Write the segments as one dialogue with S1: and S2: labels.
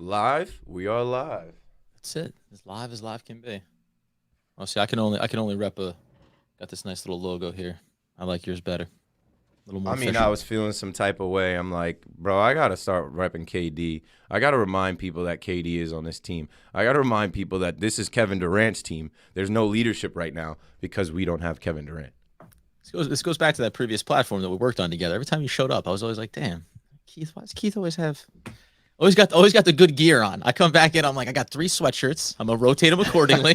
S1: Live? We are live.
S2: That's it. As live can be. Oh, see, I can only rep a. Got this nice little logo here. I like yours better. A little more
S1: I mean, I
S2: official.
S1: was feeling some type of way. I'm like, bro, I got to start repping KD. I got to remind people that KD is on this team. I got to remind people that this is Kevin Durant's team. There's no leadership right now because we don't have Kevin Durant.
S2: This goes back to that previous platform that we worked on together. Every time you showed up, I was always like, "Damn, Keith, why does Keith always have always got the good gear on?" I come back in, I'm like, "I got 3 sweatshirts. I'm gonna rotate them accordingly."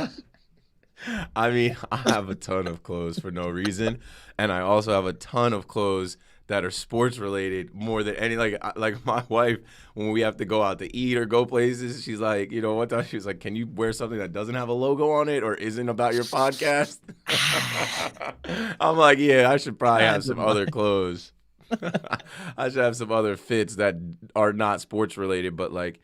S1: I mean, I have a ton of clothes for no reason, and I also have a ton of clothes that are sports related more than any. Like my wife, when we have to go out to eat or go places, she's like, one time she was like, "Can you wear something that doesn't have a logo on it or isn't about your podcast?" I'm like, "Yeah, I should probably have
S2: Friends of
S1: some other
S2: mine.
S1: clothes. I should have some other fits that are not sports related, but like."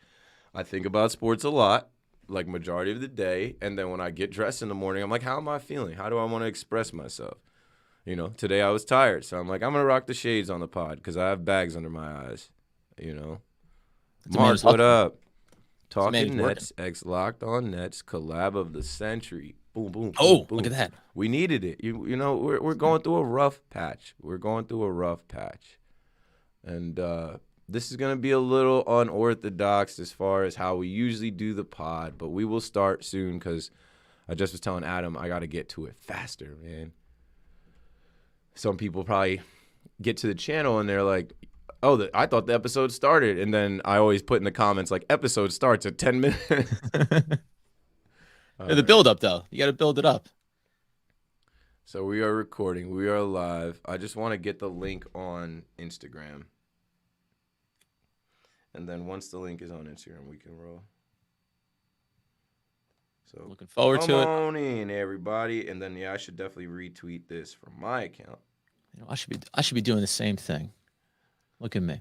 S1: I think about sports a lot, like majority of the day, and then when I get dressed in the morning, I'm like, how am I feeling? How do I want to express myself? Today I was tired, so I'm like, I'm gonna rock the shades on the pod because I have bags under my eyes. You know,
S2: That's a man
S1: Mark,
S2: who's
S1: what
S2: hustling.
S1: up?
S2: That's a man
S1: Talking
S2: who's working.
S1: Nets, X Locked on Nets, collab of the century. Boom, boom, boom,
S2: Oh, look
S1: boom.
S2: at that.
S1: We needed it. We're going through a rough patch. We're going through a rough patch. And this is going to be a little unorthodox as far as how we usually do the pod, but we will start soon because I just was telling Adam I got to get to it faster, man. Some people probably get to the channel and they're like, oh, I thought the episode started. And then I always put in the comments, like, episode starts at 10 minutes. All
S2: The
S1: right.
S2: build up though. You got to build it up.
S1: So we are recording. We are live. I just want to get the link on Instagram. And then once the link is on Instagram, we can roll. So
S2: Looking forward
S1: come
S2: to it.
S1: on in, everybody. And then, yeah, I should definitely retweet this from my account.
S2: I should be doing the same thing. Look at me.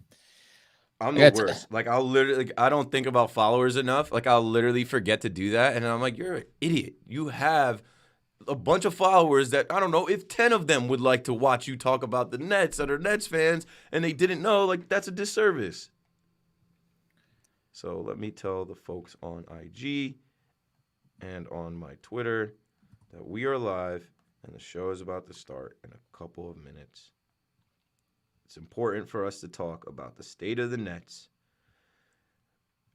S1: I'm
S2: I
S1: the
S2: got
S1: worst. Like, I'll literally, like, I don't think about followers enough. Like, I'll literally forget to do that. And I'm like, you're an idiot. You have a bunch of followers that, I don't know, if 10 of them would like to watch you talk about the Nets that are Nets fans and they didn't know, like, that's a disservice. So let me tell the folks on IG and on my Twitter that we are live and the show is about to start in a couple of minutes. It's important for us to talk about the state of the Nets.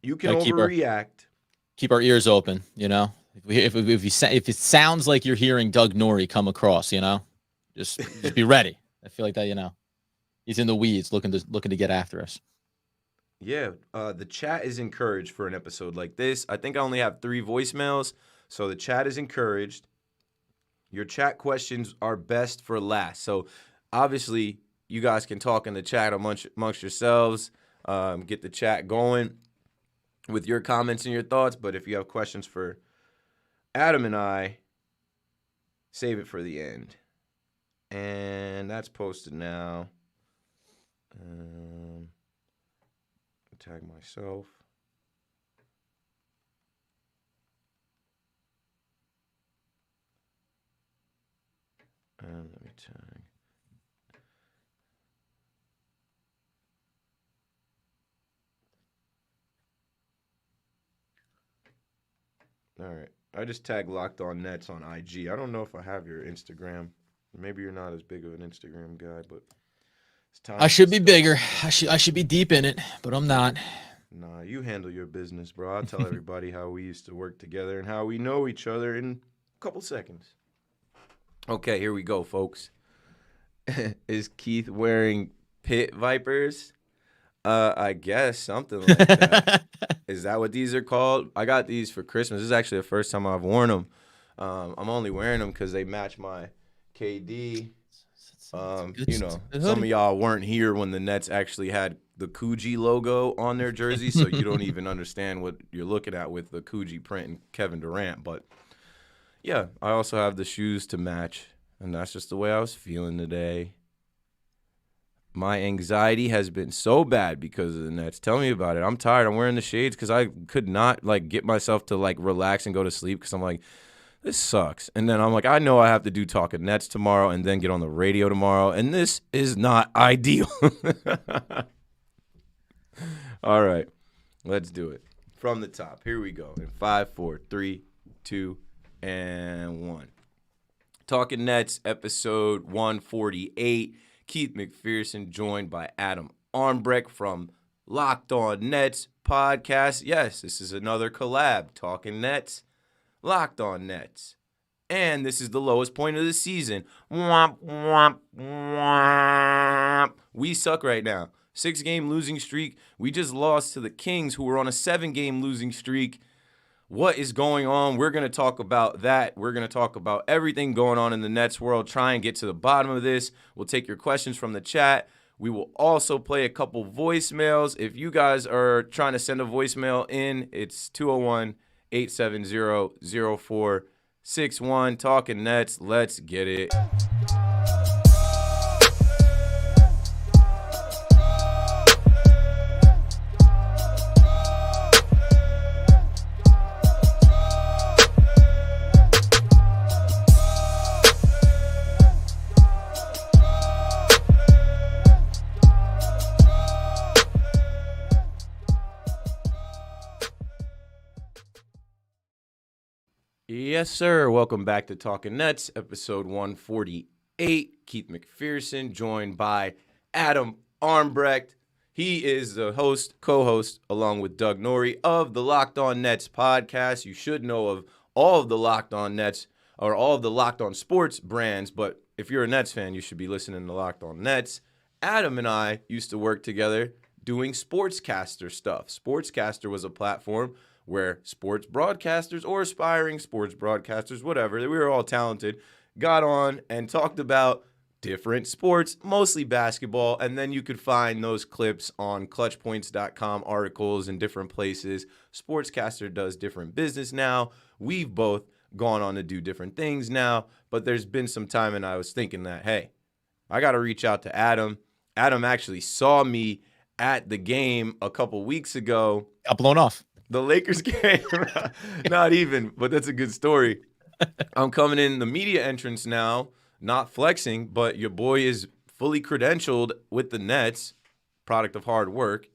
S1: You can
S2: gotta
S1: overreact.
S2: keep our ears open. If it sounds like you're hearing Doug Norrie come across, just be ready. I feel like that. He's in the weeds, looking to get after us.
S1: Yeah, the chat is encouraged for an episode like this. I think I only have 3 voicemails, so the chat is encouraged. Your chat questions are best for last. So obviously, you guys can talk in the chat amongst yourselves, get the chat going with your comments and your thoughts. But if you have questions for Adam and I, save it for the end. And that's posted now. Tag myself. And let me tag. All right. I just tagged Locked On Nets on IG. I don't know if I have your Instagram. Maybe you're not as big of an Instagram guy, but it's time
S2: I
S1: to
S2: should be
S1: discuss.
S2: bigger. I should be deep in it, but I'm not.
S1: Nah, you handle your business, bro. I'll tell everybody how we used to work together and how we know each other in a couple seconds. Okay, here we go, folks. Is Keith wearing pit vipers? I guess something like that. Is that what these are called? I got these for Christmas. This is actually the first time I've worn them. I'm only wearing them because they match my KD. Some of y'all weren't here when the Nets actually had the Coogee logo on their jersey, so you don't even understand what you're looking at with the Coogee print and Kevin Durant. But yeah, I also have the shoes to match, and that's just the way I was feeling today. My anxiety has been so bad because of the Nets. Tell me about it. I'm tired. I'm wearing the shades because I could not get myself to relax and go to sleep because I'm like, this sucks. And then I'm like, I know I have to do Talking Nets tomorrow and then get on the radio tomorrow, and this is not ideal. All right, let's do it. from the top. Here we go. In 5, 4, 3, 2, and 1. Talking Nets, episode 148. Keith McPherson joined by Adam Armbrecht from Locked On Nets podcast. Yes, this is another collab. Talking Nets, Locked On Nets. And this is the lowest point of the season. Womp, womp, womp. We suck right now. 6-game losing streak. We just lost to the Kings, who were on a 7-game losing streak. What is going on? We're going to talk about that. We're going to talk about everything going on in the Nets world, try and get to the bottom of this. We'll take your questions from the chat. We will also play a couple voicemails. If you guys are trying to send a voicemail in, it's 201-870-0461. Talking Nets. Let's get it. Yes, sir. Welcome back to Talking Nets, episode 148. Keith McPherson, joined by Adam Armbrecht. He is the host, co-host, along with Doug Norrie of the Locked On Nets podcast. You should know of all of the Locked On Nets, or all of the Locked On Sports brands, but if you're a Nets fan, you should be listening to Locked On Nets. Adam and I used to work together doing Sportscaster stuff. Sportscaster was a platform where sports broadcasters or aspiring sports broadcasters, whatever, we were all talented, got on and talked about different sports, mostly basketball, and then you could find those clips on clutchpoints.com articles in different places. Sportscaster does different business now. We've both gone on to do different things now, but there's been some time and I was thinking that, hey, I got to reach out to Adam. Adam actually saw me at the game a couple weeks ago.
S2: Got blown off.
S1: The Lakers game, not even, but that's a good story. I'm coming in the media entrance now, not flexing, but your boy is fully credentialed with the Nets, product of hard work.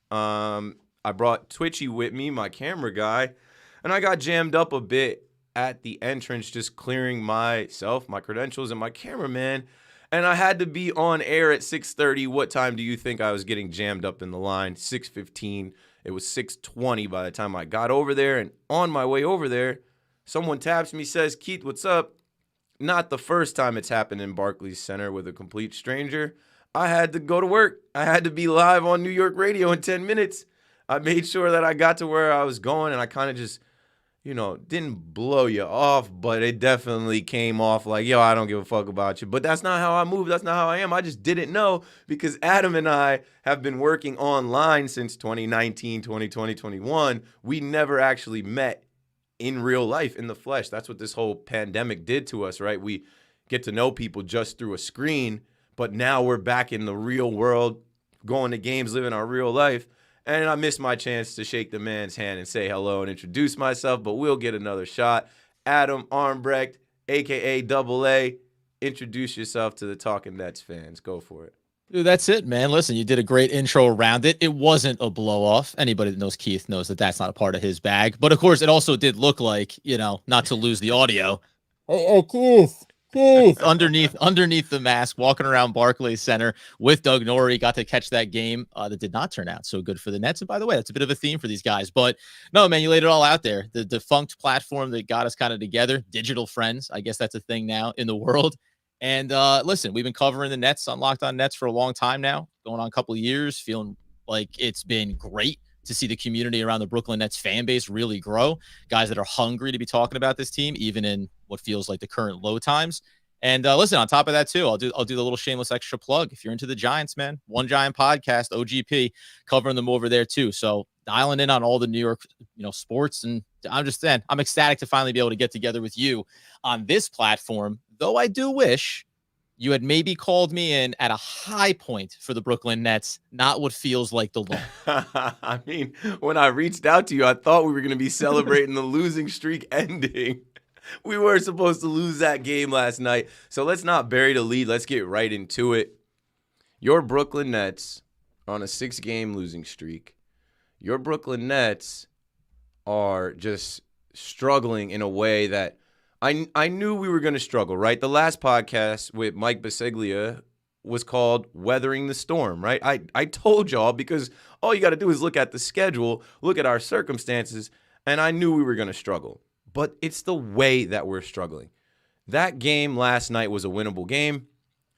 S1: I brought Twitchy with me, my camera guy, and I got jammed up a bit at the entrance, just clearing myself, my credentials, and my cameraman. And I had to be on air at 6:30. What time do you think I was getting jammed up in the line? 6:15. It was 6:20 by the time I got over there. And on my way over there, someone taps me, says, Keith, what's up? Not the first time it's happened in Barclays Center with a complete stranger. I had to go to work. I had to be live on New York radio in 10 minutes. I made sure that I got to where I was going, and I kind of just, didn't blow you off, but it definitely came off like, yo, I don't give a fuck about you. But that's not how I move. That's not how I am. I just didn't know because Adam and I have been working online since 2019, 2020, 21. We never actually met in real life, in the flesh. That's what this whole pandemic did to us, right? We get to know people just through a screen, but now we're back in the real world, going to games, living our real life. And I missed my chance to shake the man's hand and say hello and introduce myself, but we'll get another shot. Adam Armbrecht, a.k.a. Double A, introduce yourself to the Talking Nets fans. Go for it.
S2: Dude, that's it, man. Listen, you did a great intro around it. It wasn't a blow-off. Anybody that knows Keith knows that that's not a part of his bag. But, of course, it also did look like, not to lose the audio. Hey, Keith. underneath the mask, walking around Barclays Center with Doug Norrie. Got to catch that game that did not turn out so good for the Nets. And by the way, that's a bit of a theme for these guys. But no, man, you laid it all out there. The defunct platform that got us kind of together, digital friends. I guess that's a thing now in the world. And listen, we've been covering the Nets on Locked On Nets for a long time now, going on a couple of years, feeling like it's been great to see the community around the Brooklyn Nets fan base really grow. Guys that are hungry to be talking about this team, even in what feels like the current low times. And listen, on top of that too, I'll do the little shameless extra plug. If you're into the Giants, man, One Giant Podcast, OGP, covering them over there too. So dialing in on all the New York, sports, and I'm ecstatic to finally be able to get together with you on this platform. Though I do wish you had maybe called me in at a high point for the Brooklyn Nets, not what feels like the low.
S1: I mean, when I reached out to you, I thought we were going to be celebrating the losing streak ending. We were supposed to lose that game last night. So let's not bury the lead. Let's get right into it. Your Brooklyn Nets are on a 6-game losing streak. Your Brooklyn Nets are just struggling in a way that I knew we were going to struggle, right? The last podcast with Mike Biseglia was called Weathering the Storm, right? I told y'all, because all you got to do is look at the schedule, look at our circumstances, and I knew we were going to struggle. But it's the way that we're struggling. That game last night was a winnable game,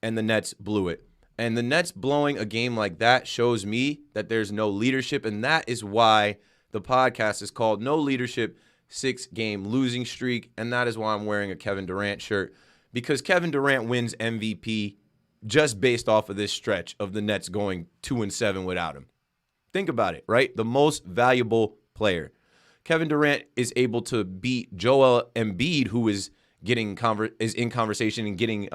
S1: and the Nets blew it. And the Nets blowing a game like that shows me that there's no leadership, and that is why the podcast is called No Leadership, 6-Game Losing Streak, and that is why I'm wearing a Kevin Durant shirt, because Kevin Durant wins MVP just based off of this stretch of the Nets going 2-7 without him. Think about it, right? The most valuable player. Kevin Durant is able to beat Joel Embiid, who is in conversation and getting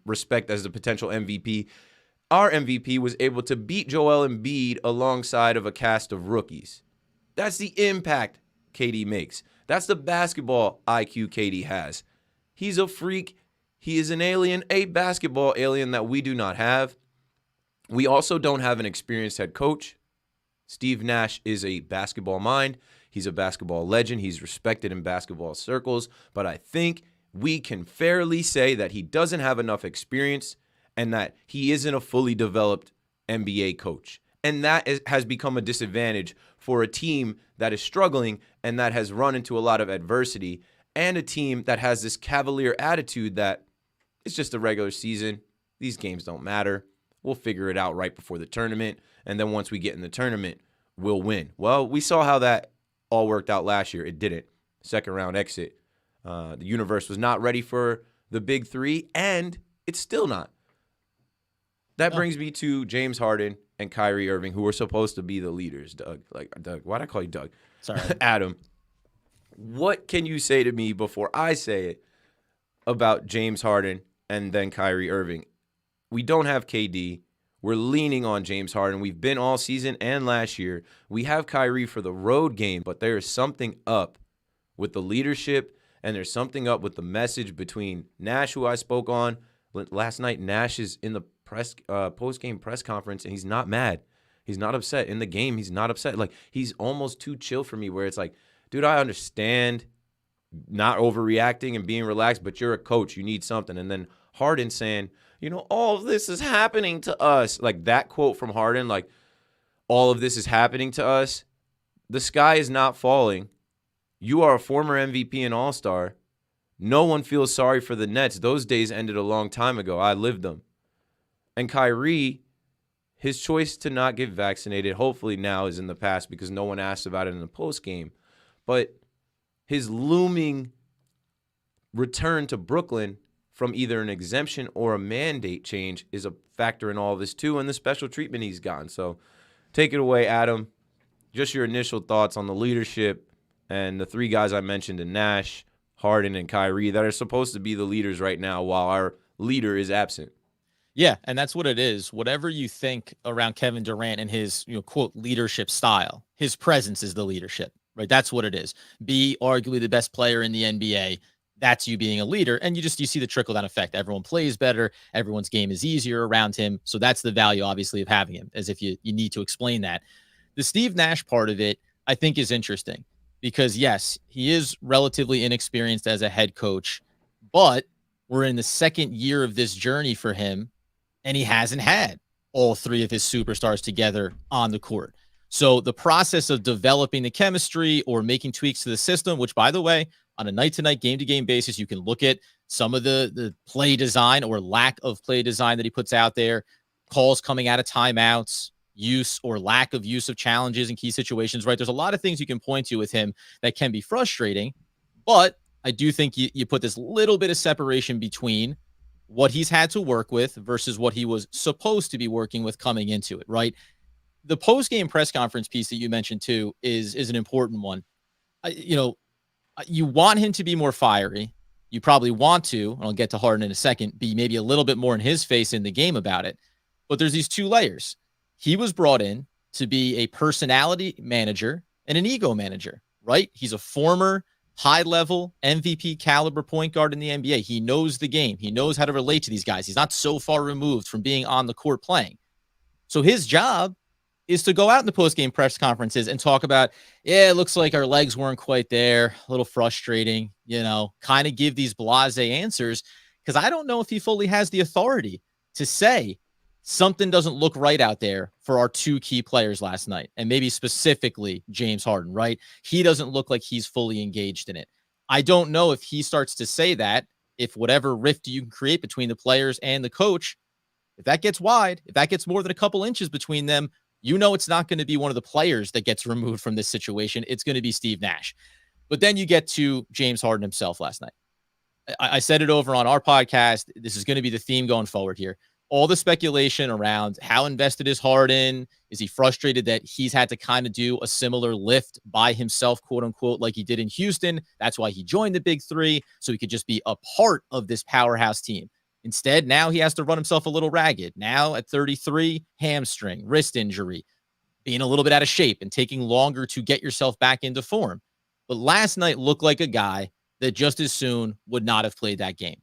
S1: respect as the potential MVP. Our MVP was able to beat Joel Embiid alongside of a cast of rookies. That's the impact KD makes. That's the basketball IQ KD has. He's a freak. He is an alien, a basketball alien that we do not have. We also don't have an experienced head coach. Steve Nash is a basketball mind. He's a basketball legend. He's respected in basketball circles. But I think we can fairly say that he doesn't have enough experience and that he isn't a fully developed NBA coach. And that has become a disadvantage for a team that is struggling and that has run into a lot of adversity, and a team that has this cavalier attitude that it's just a regular season. These games don't matter. We'll figure it out right before the tournament, and then once we get in the tournament, we'll win. Well, we saw how that all worked out last year. It didn't. Second round exit. The universe was not ready for the big three, and it's still not. That brings me to James Harden and Kyrie Irving, who were supposed to be the leaders. Doug, why'd I call you Doug?
S2: Sorry.
S1: Adam, what can you say to me before I say it about James Harden and then Kyrie Irving? We don't have KD. We're leaning on James Harden. We've been all season and last year. We have Kyrie for the road game, but there is something up with the leadership, and there's something up with the message between Nash, who I spoke on last night. Nash is in the post-game press conference, and he's not mad. He's not upset. In the game, he's not upset. Like, he's almost too chill for me, where it's like, dude, I understand not overreacting and being relaxed, but you're a coach. You need something. And then Harden saying, all of this is happening to us. Like, that quote from Harden, like, all of this is happening to us. The sky is not falling. You are a former MVP and All-Star. No one feels sorry for the Nets. Those days ended a long time ago. I lived them. And Kyrie, his choice to not get vaccinated, hopefully now is in the past because no one asked about it in the postgame. But his looming return to Brooklyn from either an exemption or a mandate change is a factor in all of this too, and the special treatment he's gotten. So take it away, Adam. Just your initial thoughts on the leadership and the three guys I mentioned in Nash, Harden, and Kyrie that are supposed to be the leaders right now while our leader is absent.
S2: Yeah, and that's what it is. Whatever you think around Kevin Durant and his, quote, leadership style, his presence is the leadership, right? That's what it is. Be arguably the best player in the NBA. That's you being a leader. And you see the trickle-down effect. Everyone plays better. Everyone's game is easier around him. So that's the value, obviously, of having him, as if you need to explain that. The Steve Nash part of it, I think, is interesting because, yes, he is relatively inexperienced as a head coach, but we're in the second year of this journey for him, and he hasn't had all three of his superstars together on the court. So the process of developing the chemistry or making tweaks to the system, which, by the way, on a night-to-night, game-to-game basis, you can look at some of the play design or lack of play design that he puts out there, calls coming out of timeouts, use or lack of use of challenges in key situations, right? There's a lot of things you can point to with him that can be frustrating, but I do think you put this little bit of separation between what he's had to work with versus what he was supposed to be working with coming into it, right? The post-game press conference piece that you mentioned too is an important one. You want him to be more fiery. You probably want to, and I'll get to Harden in a second, be maybe a little bit more in his face in the game about it. But there's these two layers. He was brought in to be a personality manager and an ego manager, right? He's a former high-level MVP caliber point guard in the NBA. He knows the game. He knows how to relate to these guys. He's not so far removed from being on the court playing. So his job is to go out in the post-game press conferences and talk about, yeah, it looks like our legs weren't quite there, a little frustrating, kind of give these blasé answers, because I don't know if he fully has the authority to say something doesn't look right out there for our two key players last night, and maybe specifically James Harden, right? He doesn't look like he's fully engaged in it. I don't know if he starts to say that, if whatever rift you can create between the players and the coach, if that gets wide, if that gets more than a couple inches between them, it's not going to be one of the players that gets removed from this situation. It's going to be Steve Nash. But then you get to James Harden himself last night. I said it over on our podcast. This is going to be the theme going forward here. All the speculation around how invested is Harden. Is he frustrated that he's had to kind of do a similar lift by himself, quote unquote, like he did in Houston? That's why he joined the Big Three, so he could just be a part of this powerhouse team. Instead, now he has to run himself a little ragged. Now at 33, hamstring, wrist injury, being a little bit out of shape and taking longer to get yourself back into form. But last night looked like a guy that just as soon would not have played that game.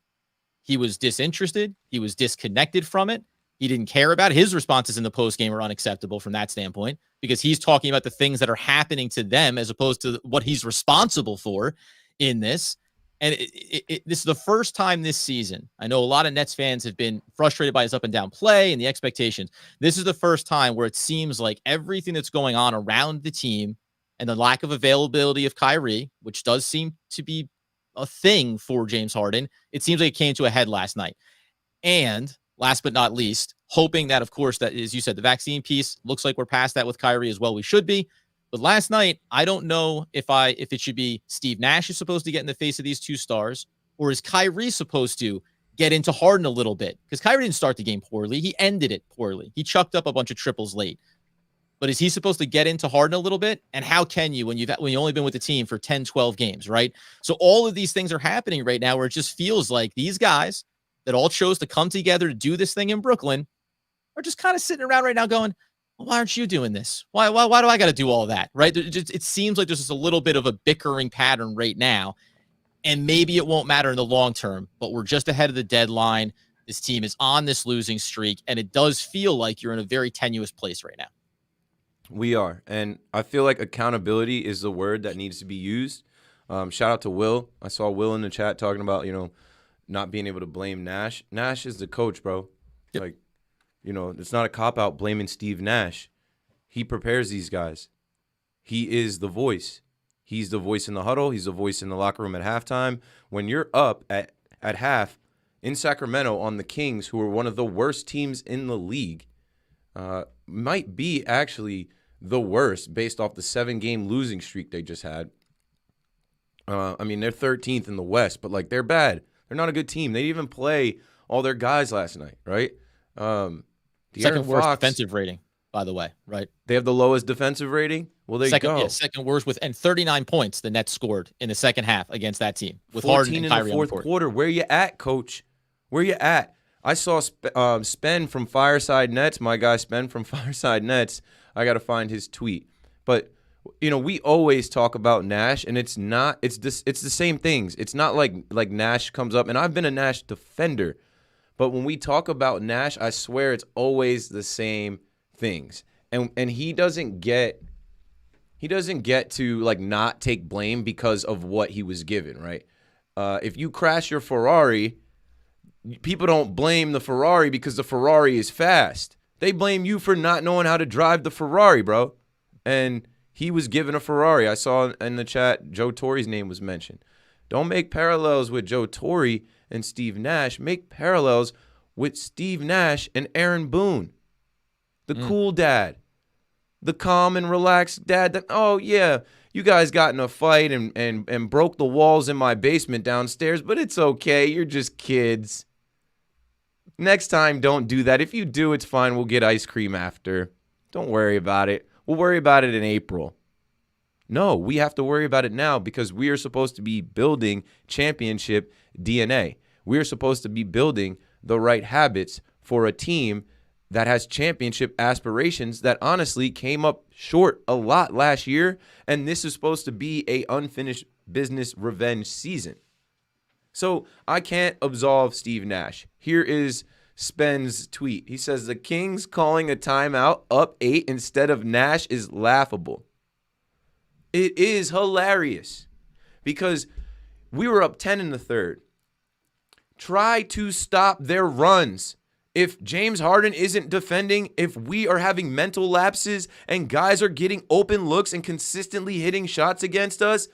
S2: He was disinterested. He was disconnected from it. He didn't care about it. His responses in the postgame are unacceptable from that standpoint, because he's talking about the things that are happening to them as opposed to what he's responsible for in this. And this is the first time this season. I know a lot of Nets fans have been frustrated by his up and down play and the expectations. This is the first time where it seems like everything that's going on around the team and the lack of availability of Kyrie, which does seem to be a thing for James Harden, it seems like it came to a head last night. And last but not least, hoping that, of course, that, as you said, the vaccine piece looks like we're past that with Kyrie as well. We should be. But last night, I don't know if it should be Steve Nash is supposed to get in the face of these two stars, or is Kyrie supposed to get into Harden a little bit? Because Kyrie didn't start the game poorly. He ended it poorly. He chucked up a bunch of triples late. But is he supposed to get into Harden a little bit? And how can you when you've only been with the team for 10, 12 games, right? So all of these things are happening right now where it just feels like these guys that all chose to come together to do this thing in Brooklyn are just kind of sitting around right now going, well, why aren't you doing this? Why do I got to do all that, right? It seems like there's just a little bit of a bickering pattern right now, and maybe it won't matter in the long term, but we're just ahead of the deadline. This team is on this losing streak, and it does feel like you're in a very tenuous place right now.
S1: We are, and I feel like accountability is the word that needs to be used. Shout out to Will. I saw Will in the chat talking about, not being able to blame Nash. Nash is the coach, bro. Yep. Like, it's not a cop-out blaming Steve Nash. He prepares these guys. He is the voice. He's the voice in the huddle. He's the voice in the locker room at halftime. When you're up at half in Sacramento on the Kings, who are one of the worst teams in the league, might be actually the worst based off the 7-game losing streak they just had. They're 13th in the West, but, they're bad. They're not a good team. They didn't even play all their guys last night, right?
S2: Second worst defensive rating, by the way, right?
S1: They have the lowest defensive rating? Well, there you go.
S2: Yeah, second worst and 39 points the Nets scored in the second half against that team with
S1: 14
S2: Harden and Kyrie
S1: in the fourth quarter. Where you at, coach? Where you at? I saw Spen from Fireside Nets, my guy Spen from Fireside Nets. I got to find his tweet. But, we always talk about Nash, and it's the same things. It's not like Nash comes up, and I've been a Nash defender. But when we talk about Nash, I swear it's always the same things. And he doesn't get to not take blame because of what he was given, right? If you crash your Ferrari, people don't blame the Ferrari because the Ferrari is fast. They blame you for not knowing how to drive the Ferrari, bro. And he was given a Ferrari. I saw in the chat Joe Torre's name was mentioned. Don't make parallels with Joe Torre and Steve Nash. Make parallels with Steve Nash and Aaron Boone. The cool dad. The calm and relaxed dad that, oh, yeah, you guys got in a fight and broke the walls in my basement downstairs, but it's okay. You're just kids. Next time, don't do that. If you do, it's fine. We'll get ice cream after. Don't worry about it. We'll worry about it in April. No, we have to worry about it now because we are supposed to be building championship DNA. We are supposed to be building the right habits for a team that has championship aspirations that honestly came up short a lot last year, and this is supposed to be a unfinished business revenge season. So I can't absolve Steve Nash. Here is Spen's tweet. He says the Kings calling a timeout up 8 instead of Nash is laughable. It is hilarious because we were up 10 in the third. Try to stop their runs. If James Harden isn't defending, if we are having mental lapses and guys are getting open looks and consistently hitting shots against us,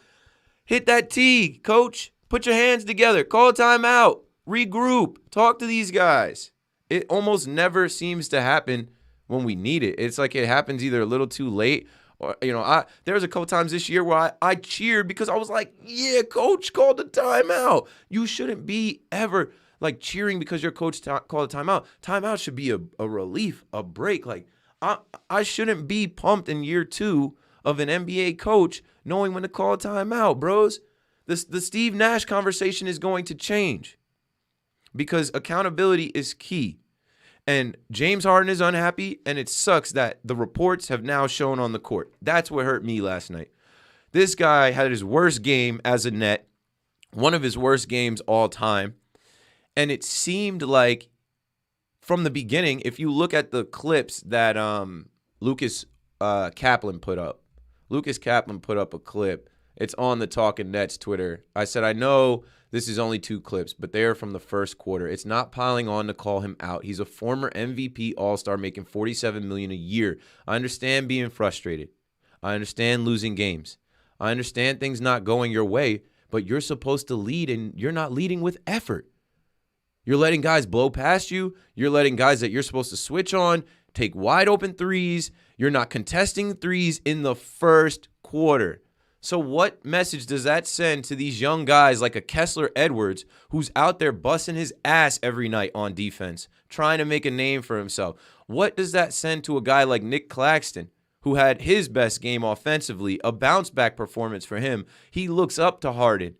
S1: hit that T, coach. Put your hands together. Call a timeout. Regroup. Talk to these guys. It almost never seems to happen when we need it. It's like it happens either a little too late or, there was a couple times this year where I cheered because I was like, yeah, coach called the timeout. You shouldn't be ever like cheering because your coach called a timeout. Timeout should be a relief, a break. Like I shouldn't be pumped in year 2 of an NBA coach knowing when to call a timeout, bros. The Steve Nash conversation is going to change because accountability is key. And James Harden is unhappy, and it sucks that the reports have now shown on the court. That's what hurt me last night. This guy had his worst game as a net, one of his worst games all time. And it seemed like from the beginning, if you look at the clips that Lucas Kaplan put up a clip. It's on the Talking Nets Twitter. I said, I know this is only 2 clips, but they are from the first quarter. It's not piling on to call him out. He's a former MVP All-Star making $47 million a year. I understand being frustrated. I understand losing games. I understand things not going your way, but you're supposed to lead, and you're not leading with effort. You're letting guys blow past you. You're letting guys that you're supposed to switch on take wide open threes. You're not contesting threes in the first quarter. So what message does that send to these young guys like a Kessler Edwards who's out there busting his ass every night on defense, trying to make a name for himself? What does that send to a guy like Nick Claxton who had his best game offensively, a bounce-back performance for him? He looks up to Harden,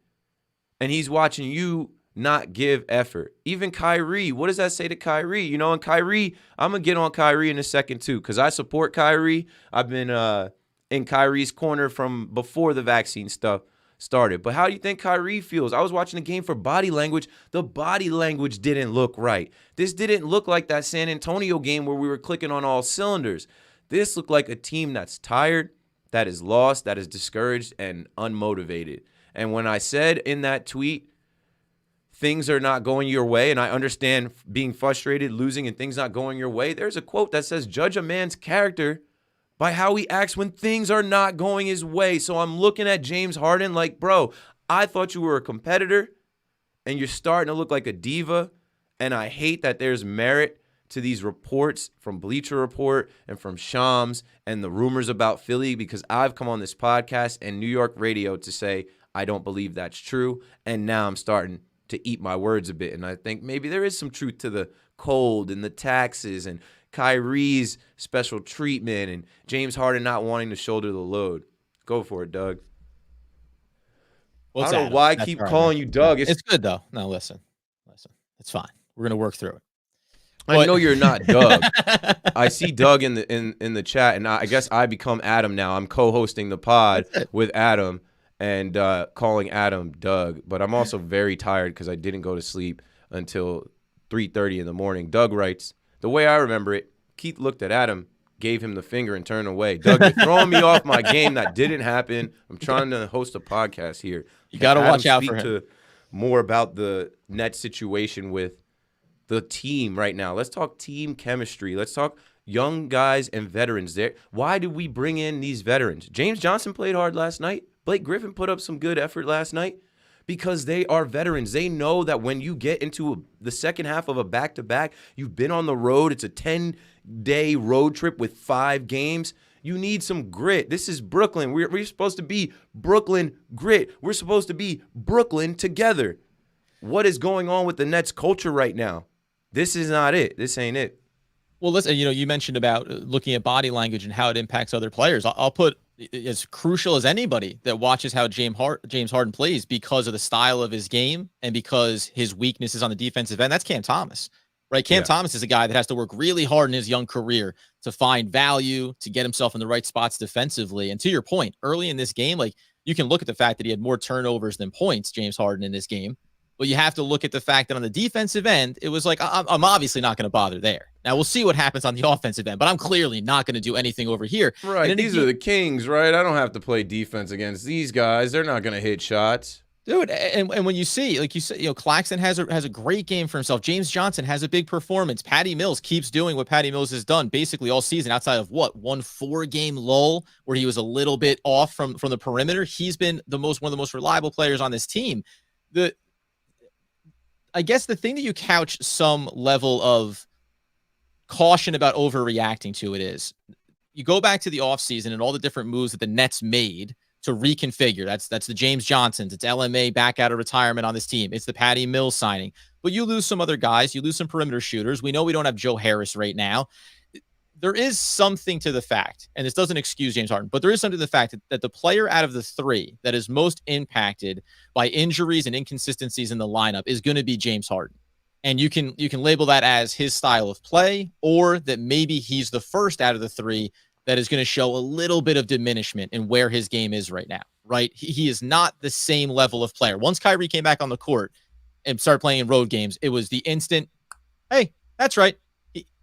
S1: and he's watching you not give effort. Even Kyrie, what does that say to Kyrie? And Kyrie, I'm going to get on Kyrie in a second too because I support Kyrie. I've been in Kyrie's corner from before the vaccine stuff started. But how do you think Kyrie feels? I was watching the game for body language. The body language didn't look right. This didn't look like that San Antonio game where we were clicking on all cylinders. This looked like a team that's tired, that is lost, that is discouraged, and unmotivated. And when I said in that tweet, things are not going your way, and I understand being frustrated, losing, and things not going your way, there's a quote that says, judge a man's character by how he acts when things are not going his way. So I'm looking at James Harden like, bro, I thought you were a competitor, and you're starting to look like a diva, and I hate that there's merit to these reports from Bleacher Report and from Shams and the rumors about Philly because I've come on this podcast and New York radio to say I don't believe that's true, and now I'm starting to eat my words a bit, and I think maybe there is some truth to the cold and the taxes and Kyrie's special treatment and James Harden not wanting to shoulder the load. Go for it, Doug.
S2: Well,
S1: I don't know why I keep calling you Doug.
S2: It's good, though. No, listen. It's fine. We're going to work through it.
S1: I know you're not Doug. I see Doug in the chat, and I guess I become Adam now. I'm co-hosting the pod with Adam and calling Adam Doug. But I'm also very tired because I didn't go to sleep until 3:30 in the morning. Doug writes, the way I remember it, Keith looked at Adam, gave him the finger, and turned away. Doug, you're throwing me off my game. That didn't happen. I'm trying to host a podcast here.
S2: You got to watch out for him.
S1: To more about the net situation with the team right now. Let's talk team chemistry. Let's talk young guys and veterans there. Why did we bring in these veterans? James Johnson played hard last night. Blake Griffin put up some good effort last night. Because they are veterans. They know that when you get into the second half of a back-to-back, you've been on the road. It's a 10-day road trip with 5 games. You need some grit. This is Brooklyn. We're supposed to be Brooklyn grit. We're supposed to be Brooklyn together. What is going on with the Nets culture right now? This is not it. This ain't it.
S2: Well, listen, you mentioned about looking at body language and how it impacts other players. I'll put as crucial as anybody that watches how James Harden plays because of the style of his game and because his weakness is on the defensive end. That's Cam Thomas, right? Cam Thomas is a guy that has to work really hard in his young career to find value, to get himself in the right spots defensively. And to your point, early in this game, like you can look at the fact that he had more turnovers than points, James Harden, in this game. But you have to look at the fact that on the defensive end, it was like, I'm obviously not going to bother there. Now, we'll see what happens on the offensive end, but I'm clearly not going to do anything over here.
S1: Right. These are the Kings, right? I don't have to play defense against these guys. They're not going to hit shots.
S2: Dude, and when you see, like you said, Claxton has a great game for himself. James Johnson has a big performance. Patty Mills keeps doing what Patty Mills has done basically all season, outside of one 4-game lull where he was a little bit off from the perimeter. He's been one of the most reliable players on this team. I guess the thing that you couch some level of caution about overreacting to it is you go back to the offseason and all the different moves that the Nets made to reconfigure. That's the James Johnsons. It's LMA back out of retirement on this team. It's the Patty Mills signing. But you lose some other guys. You lose some perimeter shooters. We know we don't have Joe Harris right now. There is something to the fact, and this doesn't excuse James Harden, but there is something to the fact that the player out of the three that is most impacted by injuries and inconsistencies in the lineup is going to be James Harden. And you can label that as his style of play, or that maybe he's the first out of the three that is going to show a little bit of diminishment in where his game is right now, right? He is not the same level of player. Once Kyrie came back on the court and started playing in road games, it was the instant, hey, that's right.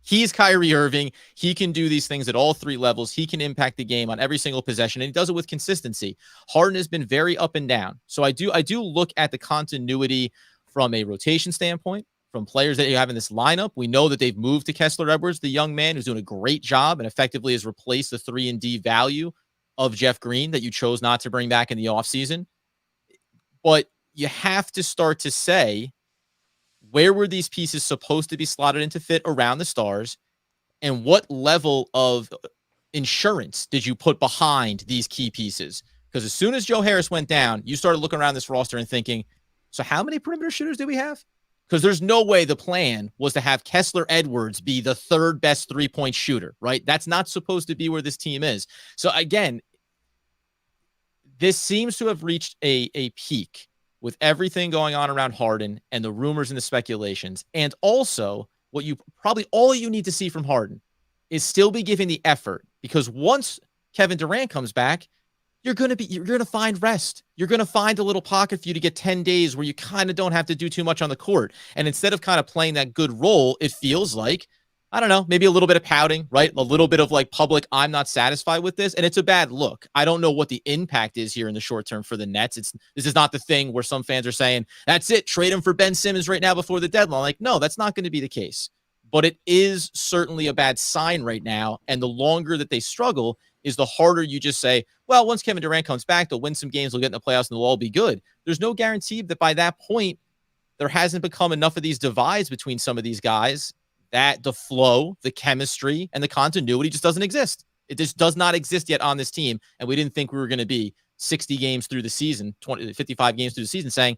S2: He's Kyrie Irving. He can do these things at all three levels. He can impact the game on every single possession, and he does it with consistency. Harden has been very up and down. So I do look at the continuity from a rotation standpoint, from players that you have in this lineup. We know that they've moved to Kessler Edwards, the young man who's doing a great job and effectively has replaced the 3-and-D value of Jeff Green that you chose not to bring back in the offseason. But you have to start to say, where were these pieces supposed to be slotted in to fit around the stars? And what level of insurance did you put behind these key pieces? Because as soon as Joe Harris went down, you started looking around this roster and thinking, so how many perimeter shooters do we have? Because there's no way the plan was to have Kessler Edwards be the third best three-point shooter, right? That's not supposed to be where this team is. So again, this seems to have reached a peak with everything going on around Harden and the rumors and the speculations. And also, what you probably all you need to see from Harden is still be giving the effort, because once Kevin Durant comes back, you're going to find rest. You're going to find a little pocket for you to get 10 days where you kind of don't have to do too much on the court. And instead of kind of playing that good role, it feels like, I don't know, maybe a little bit of pouting, right? A little bit of like public, I'm not satisfied with this. And it's a bad look. I don't know what the impact is here in the short term for the Nets. This is not the thing where some fans are saying, that's it, trade him for Ben Simmons right now before the deadline. Like, no, that's not going to be the case. But it is certainly a bad sign right now. And the longer that they struggle is the harder you just say, well, once Kevin Durant comes back, they'll win some games, they'll get in the playoffs, and they'll all be good. There's no guarantee that by that point, there hasn't become enough of these divides between some of these guys that the flow, the chemistry, and the continuity just doesn't exist. It just does not exist yet on this team. And we didn't think we were going to be 60 games through the season, 55 games through the season saying,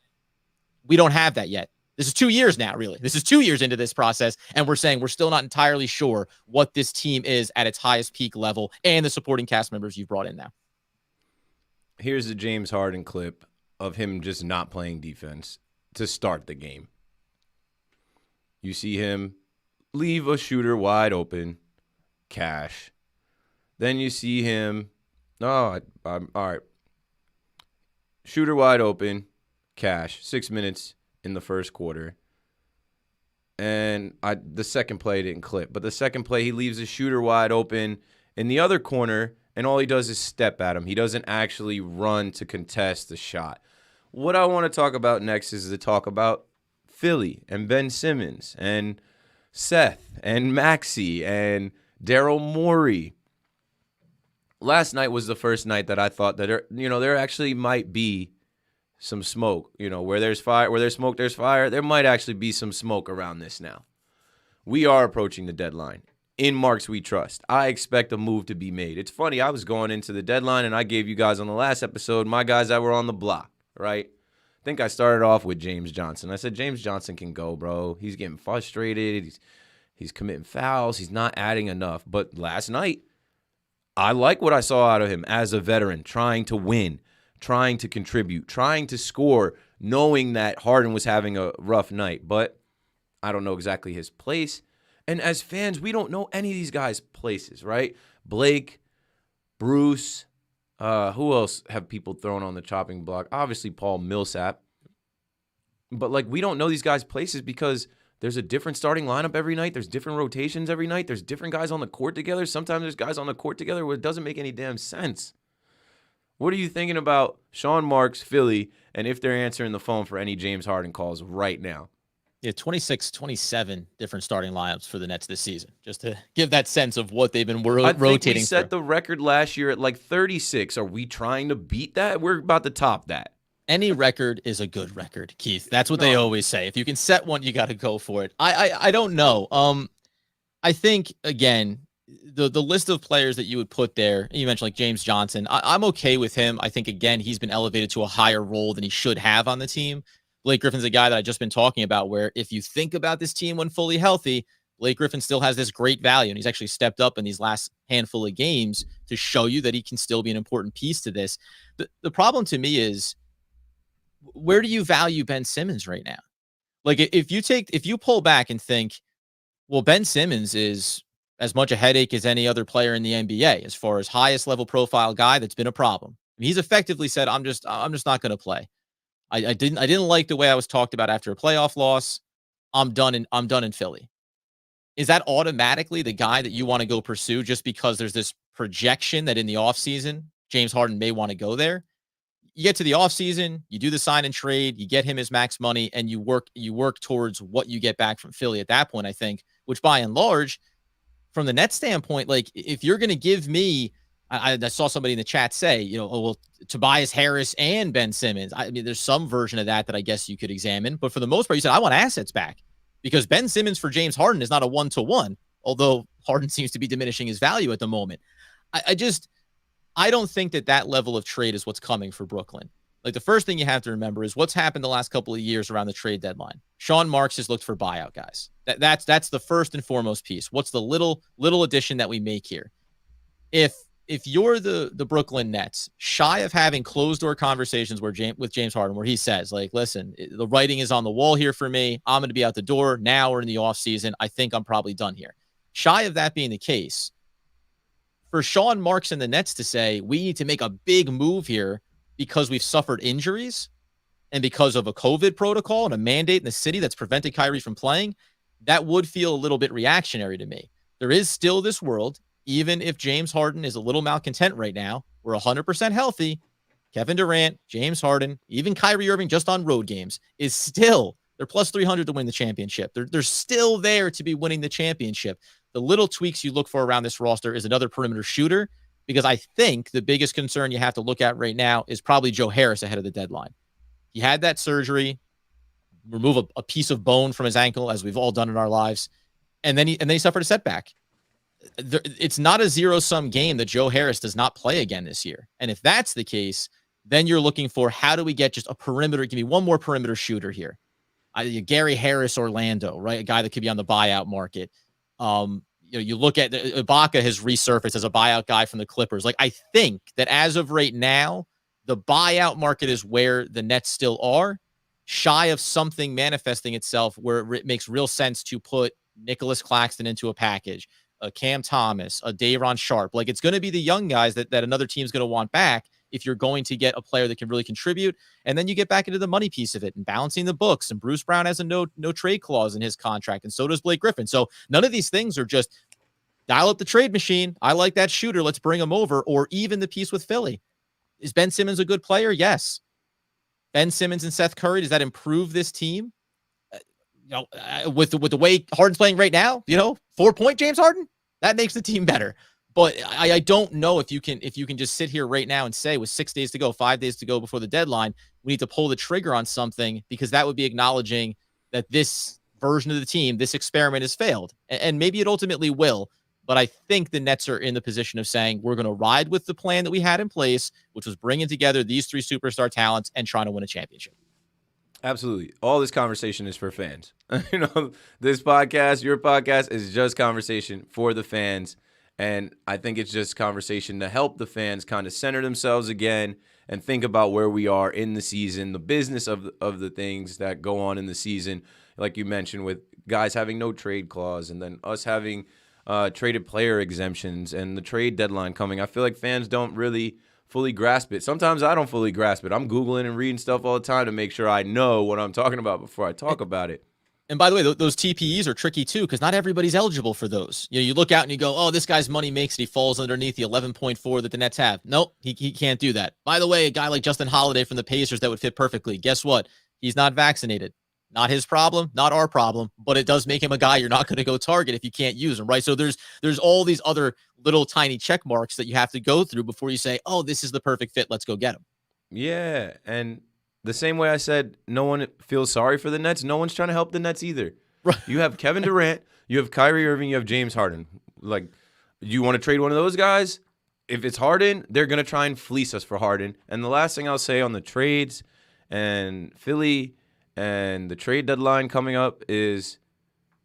S2: we don't have that yet. This is 2 years now, really. This is 2 years into this process, and we're saying we're still not entirely sure what this team is at its highest peak level and the supporting cast members you've brought in now.
S1: Here's the James Harden clip of him just not playing defense to start the game. You see him leave a shooter wide open, cash. Then you see him, all right, shooter wide open, cash, 6 minutes in the first quarter. And the second play didn't clip. But the second play, he leaves a shooter wide open in the other corner, and all he does is step at him. He doesn't actually run to contest the shot. What I want to talk about next is to talk about Philly and Ben Simmons and Seth and Maxey and Daryl Morey. Last night was the first night that I thought that there actually might be some smoke. Where there's fire, where there's smoke, there's fire. There might actually be some smoke around this now. We are approaching the deadline. In Marks we trust. I expect a move to be made. It's funny, I was going into the deadline and I gave you guys on the last episode my guys that were on the block, right? I think I started off with James Johnson. I said James Johnson can go, bro. He's getting frustrated. He's committing fouls. He's not adding enough. But last night, I like what I saw out of him as a veteran, trying to win, trying to contribute, trying to score, knowing that Harden was having a rough night. But I don't know exactly his place. And as fans, we don't know any of these guys' places, right? Blake, Bruce, who else have people thrown on the chopping block? Obviously, Paul Millsap. But, like, we don't know these guys' places because there's a different starting lineup every night. There's different rotations every night. There's different guys on the court together. Sometimes there's guys on the court together where it doesn't make any damn sense. What are you thinking about Sean Marks, Philly, and if they're answering the phone for any James Harden calls right now?
S2: Yeah, 26, 27 different starting lineups for the Nets this season, just to give that sense of what they've been rotating.
S1: I think we set the record last year at like 36. Are we trying to beat that? We're about to top that.
S2: Any record is a good record, Keith. That's what they always say. If you can set one, you got to go for it. I don't know. I think, again, the list of players that you would put there, you mentioned like James Johnson. I'm okay with him. I think, again, he's been elevated to a higher role than he should have on the team. Blake Griffin's a guy that I've just been talking about, where if you think about this team when fully healthy, Blake Griffin still has this great value, and he's actually stepped up in these last handful of games to show you that he can still be an important piece to this. The problem to me is, where do you value Ben Simmons right now? Like, if you pull back and think, well, Ben Simmons is as much a headache as any other player in the NBA as far as highest level profile guy that's been a problem. I mean, he's effectively said, I'm just not going to play. I didn't like the way I was talked about after a playoff loss. I'm done in Philly. Is that automatically the guy that you want to go pursue just because there's this projection that in the offseason, James Harden may want to go there? You get to the offseason, you do the sign and trade, you get him his max money, and you work towards what you get back from Philly at that point, I think, which by and large, from the Nets standpoint, like, if you're going to give me, I saw somebody in the chat say, Tobias Harris and Ben Simmons. I mean, there's some version of that I guess you could examine. But for the most part, you said, I want assets back, because Ben Simmons for James Harden is not a one-to-one, although Harden seems to be diminishing his value at the moment. I don't think that level of trade is what's coming for Brooklyn. Like, the first thing you have to remember is what's happened the last couple of years around the trade deadline. Sean Marks has looked for buyout guys. That's the first and foremost piece. What's the little addition that we make here? If you're the Brooklyn Nets, shy of having closed door conversations with James Harden, where he says, like, listen, the writing is on the wall here for me. I'm going to be out the door now or in the offseason. I think I'm probably done here. Shy of that being the case, for Sean Marks and the Nets to say, we need to make a big move here because we've suffered injuries and because of a COVID protocol and a mandate in the city that's prevented Kyrie from playing, that would feel a little bit reactionary to me. There is still this world, even if James Harden is a little malcontent right now, we're 100% healthy. Kevin Durant, James Harden, even Kyrie Irving just on road games is still, they're plus 300 to win the championship. They're still there to be winning the championship. The little tweaks you look for around this roster is another perimeter shooter, because I think the biggest concern you have to look at right now is probably Joe Harris ahead of the deadline. He had that surgery, remove a piece of bone from his ankle, as we've all done in our lives, and then he suffered a setback. It's not a zero-sum game that Joe Harris does not play again this year. And if that's the case, then you're looking for, how do we get just a perimeter? Give me one more perimeter shooter here. Gary Harris, Orlando, right? A guy that could be on the buyout market. You look at Ibaka has resurfaced as a buyout guy from the Clippers. Like, I think that as of right now, the buyout market is where the Nets still are, shy of something manifesting itself where it makes real sense to put Nicholas Claxton into a package, a Cam Thomas, a Day'Ron Sharpe. Like, it's going to be the young guys that another team's going to want back if you're going to get a player that can really contribute. And then you get back into the money piece of it and balancing the books. And Bruce Brown has a no trade clause in his contract, and so does Blake Griffin. So none of these things are just dial up the trade machine. I like that shooter, let's bring him over. Or even the piece with Philly. Is Ben Simmons a good player? Yes. Ben Simmons and Seth Curry, does that improve this team? With the way Harden's playing right now, 4-point James Harden, that makes the team better. But I don't know if you can just sit here right now and say, with 6 days to go, 5 days to go before the deadline, we need to pull the trigger on something, because that would be acknowledging that this version of the team, this experiment, has failed. And maybe it ultimately will. But I think the Nets are in the position of saying, we're going to ride with the plan that we had in place, which was bringing together these three superstar talents and trying to win a championship.
S1: Absolutely. All this conversation is for fans. This podcast, your podcast, is just conversation for the fans. And I think it's just conversation to help the fans kind of center themselves again and think about where we are in the season, the business of the things that go on in the season, like you mentioned, with guys having no trade clause and then us having traded player exemptions and the trade deadline coming. I feel like fans don't really fully grasp it. Sometimes I don't fully grasp it. I'm Googling and reading stuff all the time to make sure I know what I'm talking about before I talk about it.
S2: And by the way, those TPEs are tricky too, because not everybody's eligible for those. You look out and you go, oh, this guy's money makes it. He falls underneath the 11.4 that the Nets have. Nope, he can't do that. By the way, a guy like Justin Holiday from the Pacers that would fit perfectly. Guess what? He's not vaccinated. Not his problem, not our problem, but it does make him a guy you're not going to go target if you can't use him, right? So there's all these other little tiny check marks that you have to go through before you say, oh, this is the perfect fit. Let's go get him.
S1: Yeah, and the same way I said no one feels sorry for the Nets, no one's trying to help the Nets either.
S2: Right.
S1: You have Kevin Durant, you have Kyrie Irving, you have James Harden. Like, you want to trade one of those guys? If it's Harden, they're going to try and fleece us for Harden. And the last thing I'll say on the trades and Philly and the trade deadline coming up is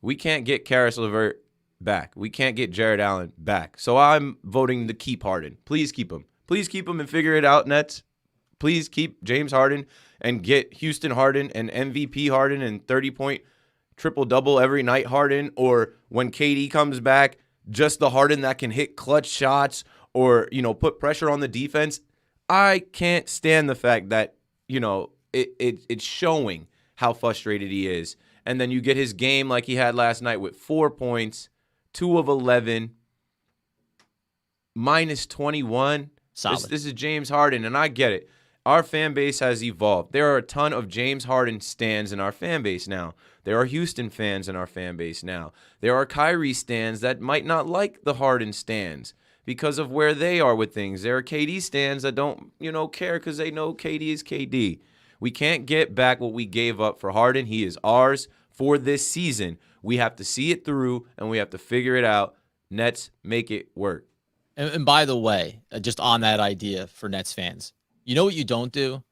S1: we can't get Karis LeVert back. We can't get Jared Allen back. So I'm voting to keep Harden. Please keep him. Please keep him and figure it out, Nets. Please keep James Harden and get Houston Harden and MVP Harden and 30-point triple-double every night Harden, or when KD comes back, just the Harden that can hit clutch shots or, put pressure on the defense. I can't stand the fact that, it's showing how frustrated he is. And then you get his game like he had last night with 4 points, 2 of 11, minus 21.
S2: Solid.
S1: This is James Harden, and I get it. Our fan base has evolved. There are a ton of James Harden stans in our fan base now. There are Houston fans in our fan base now. There are Kyrie stans that might not like the Harden stans because of where they are with things. There are KD stans that don't, care because they know KD is KD. We can't get back what we gave up for Harden. He is ours for this season. We have to see it through, and we have to figure it out. Nets, make it work.
S2: And by the way, just on that idea for Nets fans, you know what you don't do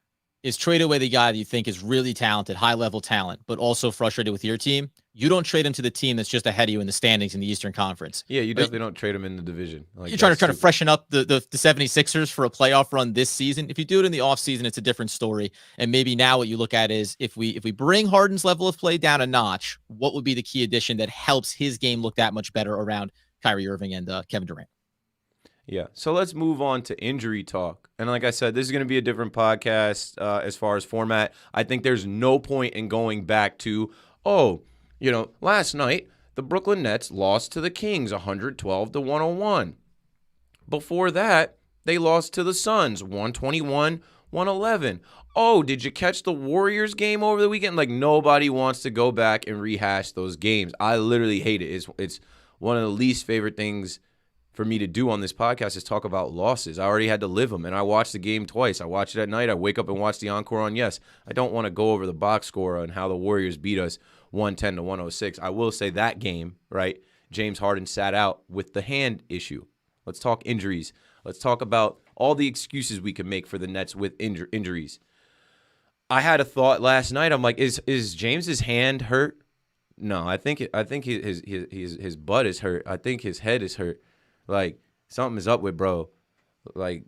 S2: is trade away the guy that you think is really talented, high-level talent, but also frustrated with your team. You don't trade him to the team that's just ahead of you in the standings in the Eastern Conference.
S1: Yeah, you definitely don't trade him in the division.
S2: You're trying to freshen up the 76ers for a playoff run this season. If you do it in the offseason, it's a different story. And maybe now what you look at is if we bring Harden's level of play down a notch, what would be the key addition that helps his game look that much better around Kyrie Irving and Kevin Durant?
S1: Yeah, so let's move on to injury talk. And like I said, this is going to be a different podcast as far as format. I think there's no point in going back to, last night the Brooklyn Nets lost to the Kings 112-101. Before that, they lost to the Suns 121-111. Oh, did you catch the Warriors game over the weekend? Like, nobody wants to go back and rehash those games. I literally hate it. It's one of the least favorite things for me to do on this podcast is talk about losses. I already had to live them, and I watched the game twice. I watched it at night. I wake up and watch the encore on Yes. I don't want to go over the box score on how the Warriors beat us 110-106. I will say that game, right, James Harden sat out with the hand issue. Let's talk injuries. Let's talk about all the excuses we can make for the Nets with injuries. I had a thought last night. I'm like, is James's hand hurt? No, I think his butt is hurt. I think his head is hurt. Like, something is up with bro. Like,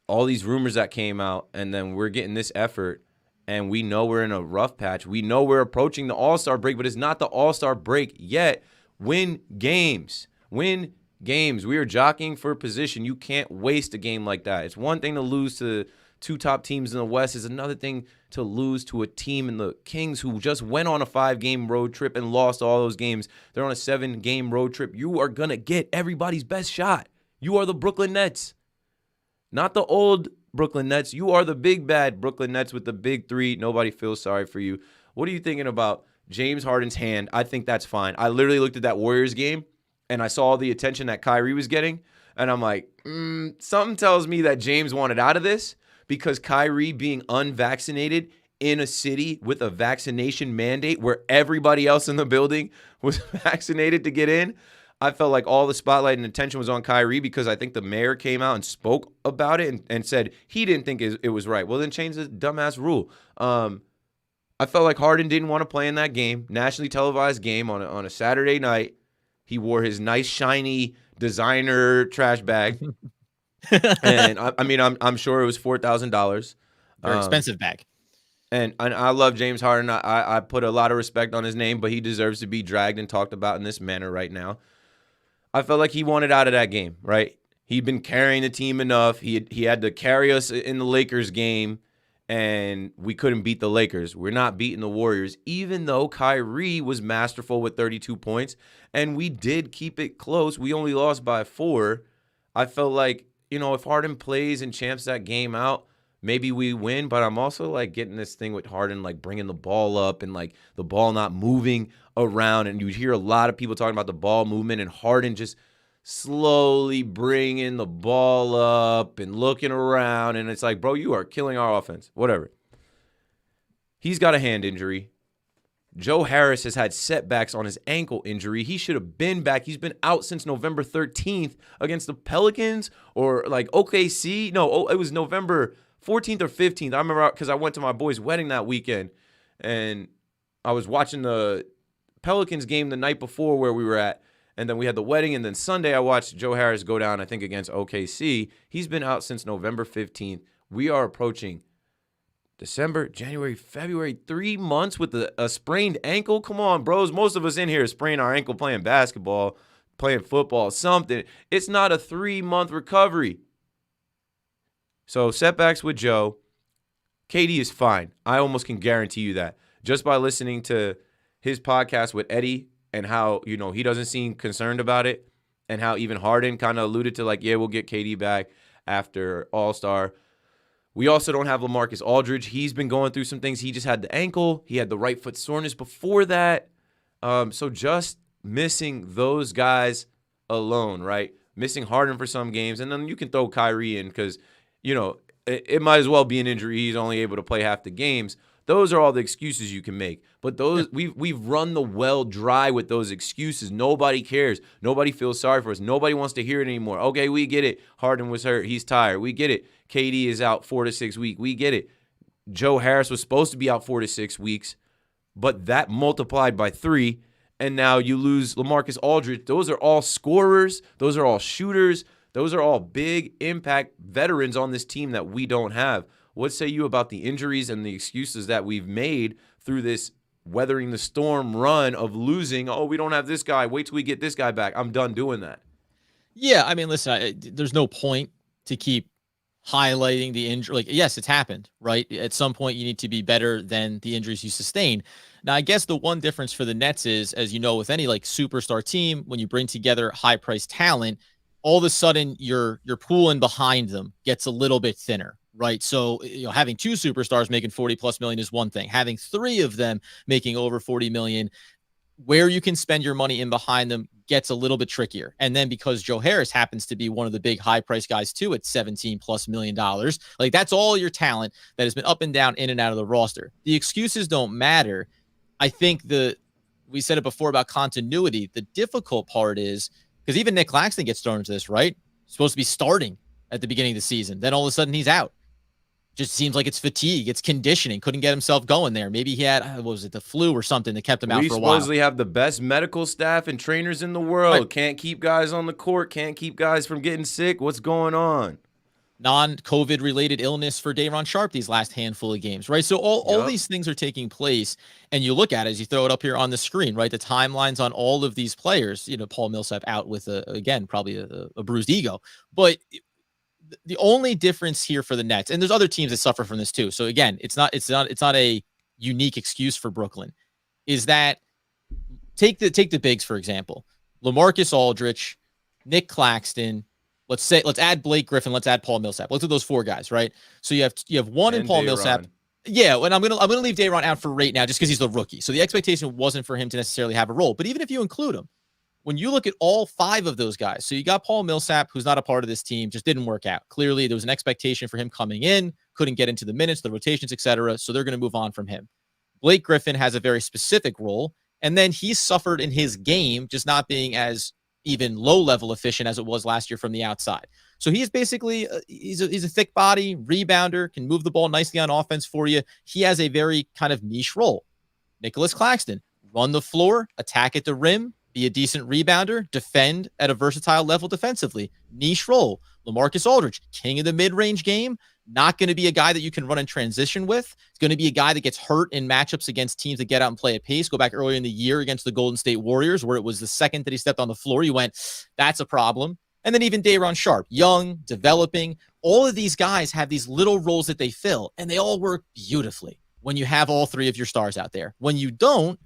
S1: all these rumors that came out, and then we're getting this effort, and we know we're in a rough patch. We know we're approaching the All-Star break, but it's not the All-Star break yet. Win games. Win games. We are jockeying for position. You can't waste a game like that. It's one thing to lose to two top teams in the West. It's another thing to lose to a team in the Kings who just went on a 5-game road trip and lost all those games. They're on a 7-game road trip. You are going to get everybody's best shot. You are the Brooklyn Nets. Not the old Brooklyn Nets. You are the big, bad Brooklyn Nets with the big three. Nobody feels sorry for you. What are you thinking about James Harden's hand? I think that's fine. I literally looked at that Warriors game, and I saw the attention that Kyrie was getting, and I'm like, something tells me that James wanted out of this. Because Kyrie being unvaccinated in a city with a vaccination mandate where everybody else in the building was vaccinated to get in, I felt like all the spotlight and attention was on Kyrie because I think the mayor came out and spoke about it and said he didn't think it was right. Well, then change the dumbass rule. I felt like Harden didn't want to play in that game, nationally televised game on a Saturday night. He wore his nice, shiny designer trash bag. And I'm sure it was $4,000.
S2: Very expensive bag.
S1: And I love James Harden. I put a lot of respect on his name, but he deserves to be dragged and talked about in this manner right now. I felt like he wanted out of that game, right? He'd been carrying the team enough. He had to carry us in the Lakers game, and we couldn't beat the Lakers. We're not beating the Warriors, even though Kyrie was masterful with 32 points, and we did keep it close. We only lost by 4. I felt like, if Harden plays and champs that game out, maybe we win, but I'm also like getting this thing with Harden, like bringing the ball up and like the ball not moving around. And you hear a lot of people talking about the ball movement and Harden just slowly bringing the ball up and looking around. And it's like, bro, you are killing our offense. Whatever. He's got a hand injury. Joe Harris has had setbacks on his ankle injury. He should have been back. He's been out since November 13th against the Pelicans or like OKC. No, it was November 14th or 15th. I remember because I went to my boy's wedding that weekend, and I was watching the Pelicans game the night before where we were at, and then we had the wedding, and then Sunday I watched Joe Harris go down, I think, against OKC. He's been out since November 15th. We are approaching December, January, February, 3 months with a sprained ankle. Come on, bros. Most of us in here sprain our ankle playing basketball, playing football, something. It's not a 3-month recovery. So setbacks with Joe. KD is fine. I almost can guarantee you that. Just by listening to his podcast with Eddie and how, he doesn't seem concerned about it, and how even Harden kind of alluded to like, yeah, we'll get KD back after All-Star. We also don't have LaMarcus Aldridge. He's been going through some things. He just had the ankle. He had the right foot soreness before that. So just missing those guys alone, right? Missing Harden for some games. And then you can throw Kyrie in because, it might as well be an injury. He's only able to play half the games. Those are all the excuses you can make. But those we've run the well dry with those excuses. Nobody cares. Nobody feels sorry for us. Nobody wants to hear it anymore. Okay, we get it. Harden was hurt. He's tired. We get it. KD is out 4 to 6 weeks. We get it. Joe Harris was supposed to be out 4 to 6 weeks, but that multiplied by 3, and now you lose LaMarcus Aldridge. Those are all scorers. Those are all shooters. Those are all big impact veterans on this team that we don't have. What say you about the injuries and the excuses that we've made through this weathering the storm run of losing? Oh, we don't have this guy. Wait till we get this guy back. I'm done doing that.
S2: Yeah, I mean, listen, there's no point to keep highlighting the injury. Like, yes, it's happened, right? At some point, you need to be better than the injuries you sustain. Now, I guess the one difference for the Nets is, as you know, with any like superstar team, when you bring together high-priced talent, all of a sudden your pool in behind them gets a little bit thinner, right? So, having 2 superstars making 40 plus million is one thing. Having 3 of them making over 40 million, where you can spend your money in behind them gets a little bit trickier. And then because Joe Harris happens to be one of the big high price guys too at $17+ million, like that's all your talent that has been up and down, in and out of the roster. The excuses don't matter. I think we said it before about continuity. The difficult part is, because even Nick Claxton gets thrown into this, right? Supposed to be starting at the beginning of the season. Then all of a sudden he's out. Just seems like it's fatigue. It's conditioning. Couldn't get himself going there. Maybe he had, what was it, the flu or something that kept him out for a while.
S1: We supposedly have the best medical staff and trainers in the world. Right. Can't keep guys on the court. Can't keep guys from getting sick. What's going on?
S2: Non-COVID related illness for Day'Ron Sharpe these last handful of games, right? So all these things are taking place, and you look at it as you throw it up here on the screen, right? The timelines on all of these players, Paul Millsap out with probably a bruised ego, but the only difference here for the Nets, and there's other teams that suffer from this too. So again, it's not a unique excuse for Brooklyn, is that take the bigs, for example, LaMarcus Aldridge, Nick Claxton, let's add Blake Griffin, let's add Paul Millsap. Let's do those 4 guys, right? So you have one in Paul Millsap. Yeah, and I'm gonna leave Day'Ron out for right now just because he's the rookie. So the expectation wasn't for him to necessarily have a role. But even if you include him, when you look at all 5 of those guys, so you got Paul Millsap, who's not a part of this team, just didn't work out. Clearly, there was an expectation for him coming in, couldn't get into the minutes, the rotations, etc. So they're going to move on from him. Blake Griffin has a very specific role, and then he suffered in his game, just not being as even low-level efficient as it was last year from the outside. So he's basically he's a thick body rebounder, can move the ball nicely on offense for you. He has a very kind of niche role. Nicholas Claxton, run the floor, attack at the rim, be a decent rebounder, defend at a versatile level defensively. Niche role. LaMarcus Aldridge, king of the mid-range game, not going to be a guy that you can run in transition with. It's going to be a guy that gets hurt in matchups against teams that get out and play at pace. Go back earlier in the year against the Golden State Warriors, where it was the second that he stepped on the floor, you went, that's a problem. And then even Day'Ron Sharpe, young, developing. All of these guys have these little roles that they fill, and they all work beautifully when you have all three of your stars out there. When you don't,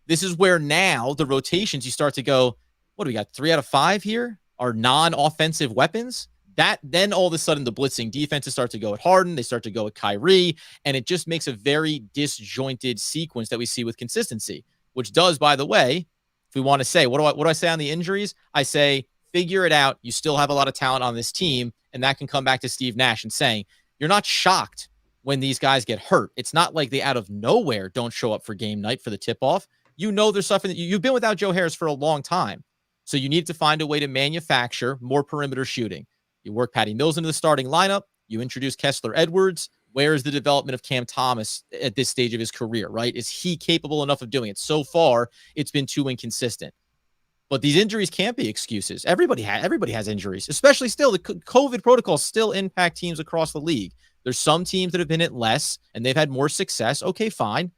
S2: this is where now the rotations, you start to go, what do we got? 3 out of 5 here are non-offensive weapons. That then all of a sudden the blitzing defenses start to go at Harden. They start to go at Kyrie, and it just makes a very disjointed sequence that we see with consistency, which does, by the way, if we want to say, what do I say on the injuries? I say, figure it out. You still have a lot of talent on this team, and that can come back to Steve Nash and saying, you're not shocked when these guys get hurt. It's not like they out of nowhere don't show up for game night for the tip-off. You know there's stuff you've been without Joe Harris for a long time, so you need to find a way to manufacture more perimeter shooting. You work Patty Mills into the starting lineup. You introduce Kessler Edwards. Where is the development of Cam Thomas at this stage of his career, right? Is he capable enough of doing it? So far, it's been too inconsistent. But these injuries can't be excuses. Everybody has injuries, especially still. The COVID protocols still impact teams across the league. There's some teams that have been at less, and they've had more success. Okay, fine.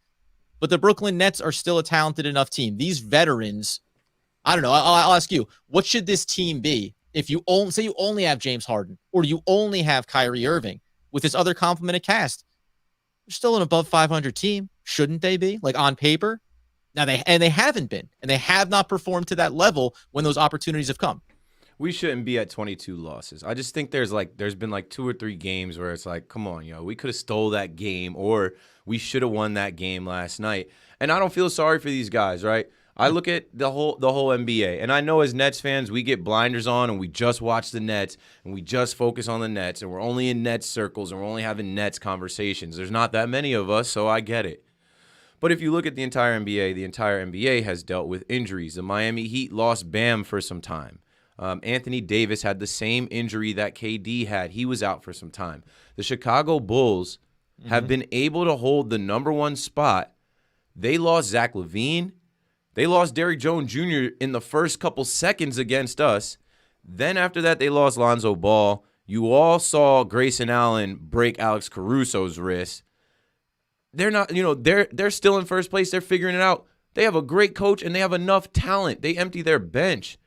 S2: But the Brooklyn Nets are still a talented enough team. These veterans, I don't know. I'll ask you, what should this team be if you only have James Harden or you only have Kyrie Irving with this other complemented cast? They're still an above 500 team, shouldn't they be? Like on paper. Now they haven't been, and they have not performed to that level when those opportunities have come.
S1: We shouldn't be at 22 losses. I just think there's been like 2 or 3 games where it's like, come on, we could have stole that game, or we should have won that game last night. And I don't feel sorry for these guys, right? I look at the whole NBA, and I know as Nets fans, we get blinders on and we just watch the Nets and we just focus on the Nets, and we're only in Nets circles and we're only having Nets conversations. There's not that many of us, so I get it. But if you look at the entire NBA has dealt with injuries. The Miami Heat lost Bam for some time. Anthony Davis had the same injury that KD had. He was out for some time. The Chicago Bulls have been able to hold the number 1 spot. They lost Zach LaVine. They lost Derrick Jones Jr. in the first couple seconds against us. Then after that, they lost Lonzo Ball. You all saw Grayson Allen break Alex Caruso's wrist. They're not, they're still in first place. They're figuring it out. They have a great coach, and they have enough talent. They empty their bench.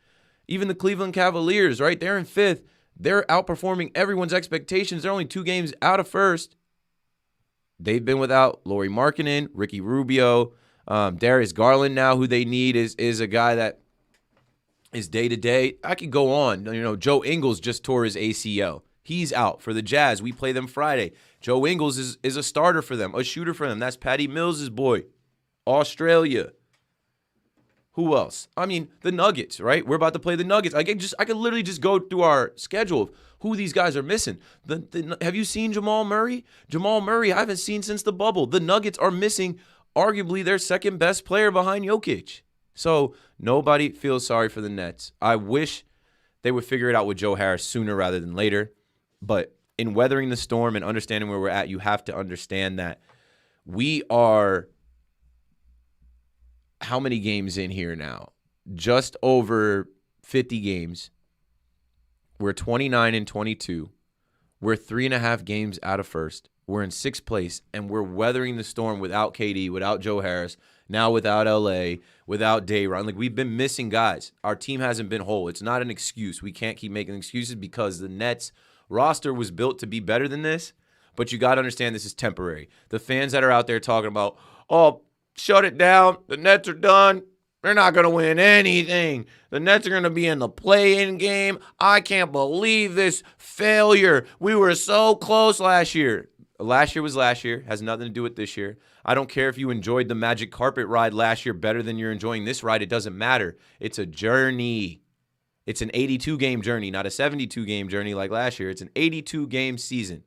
S1: Even the Cleveland Cavaliers, right? They're in 5th. They're outperforming everyone's expectations. They're only 2 games out of first. They've been without Lauri Markkanen, Ricky Rubio, Darius Garland now, who they need is a guy that is day-to-day. I could go on. Joe Ingles just tore his ACL. He's out for the Jazz. We play them Friday. Joe Ingles is a starter for them, a shooter for them. That's Patty Mills' boy. Australia. Who else? I mean, the Nuggets, right? We're about to play the Nuggets. I could literally just go through our schedule of who these guys are missing. Have you seen Jamal Murray? Jamal Murray, I haven't seen since the bubble. The Nuggets are missing arguably their second best player behind Jokic. So nobody feels sorry for the Nets. I wish they would figure it out with Joe Harris sooner rather than later. But in weathering the storm and understanding where we're at, you have to understand that we are how many games in here now? Just over 50 games. We're 29-22. We're 3.5 games out of first. We're in 6th place, and we're weathering the storm without KD, without Joe Harris, now without LA, without Day'Ron. Like, we've been missing guys. Our team hasn't been whole. It's not an excuse. We can't keep making excuses because the Nets roster was built to be better than this, but you got to understand this is temporary. The fans that are out there talking about, oh, shut it down. The Nets are done. They're not going to win anything. The Nets are going to be in the play-in game. I can't believe this failure. We were so close last year. Last year was last year. Has nothing to do with this year. I don't care if you enjoyed the magic carpet ride last year better than you're enjoying this ride. It doesn't matter. It's a journey. It's an 82-game journey, not a 72-game journey like last year. It's an 82-game season.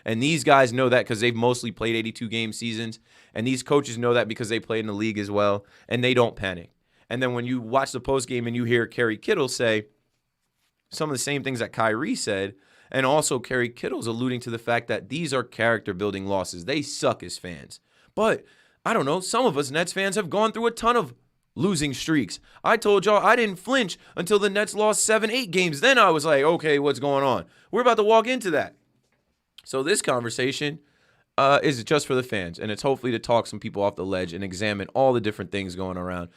S1: And these guys know that because they've mostly played 82-game seasons. And these coaches know that because they play in the league as well. And they don't panic. And then when you watch the postgame and you hear Kerry Kittle say some of the same things that Kyrie said, and also Kerry Kittle's alluding to the fact that these are character-building losses. They suck as fans. But, I don't know, some of us Nets fans have gone through a ton of losing streaks. I told y'all I didn't flinch until the Nets lost 7-8 games. Then I was like, okay, what's going on? We're about to walk into that. So this conversation is just for the fans, and it's hopefully to talk some people off the ledge and examine all the different things going around.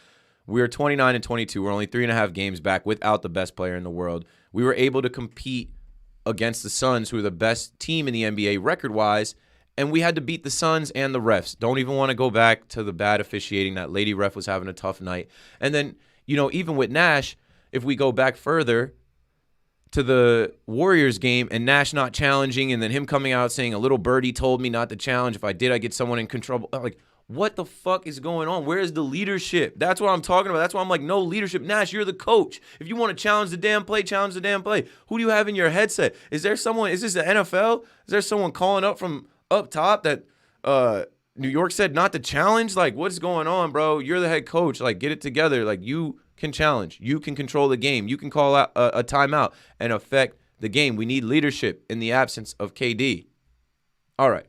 S1: We're 29-22. We're only 3.5 games back without the best player in the world. We were able to compete against the Suns, who are the best team in the NBA record-wise, and we had to beat the Suns and the refs. Don't even want to go back to the bad officiating. That lady ref was having a tough night. And then, even with Nash, if we go back further to the Warriors game and Nash not challenging and then him coming out saying a little birdie told me not to challenge. If I did, I get someone in control. Like, what the fuck is going on? Where is the leadership? That's what I'm talking about. That's why I'm like, no leadership. Nash, you're the coach. If you want to challenge the damn play, challenge the damn play. Who do you have in your headset? Is this the NFL? Is there someone calling up from up top that New York said not to challenge? Like, what's going on, bro? You're the head coach. Like, get it together. Like, you can challenge. You can control the game. You can call out a timeout and affect the game. We need leadership in the absence of KD. All right.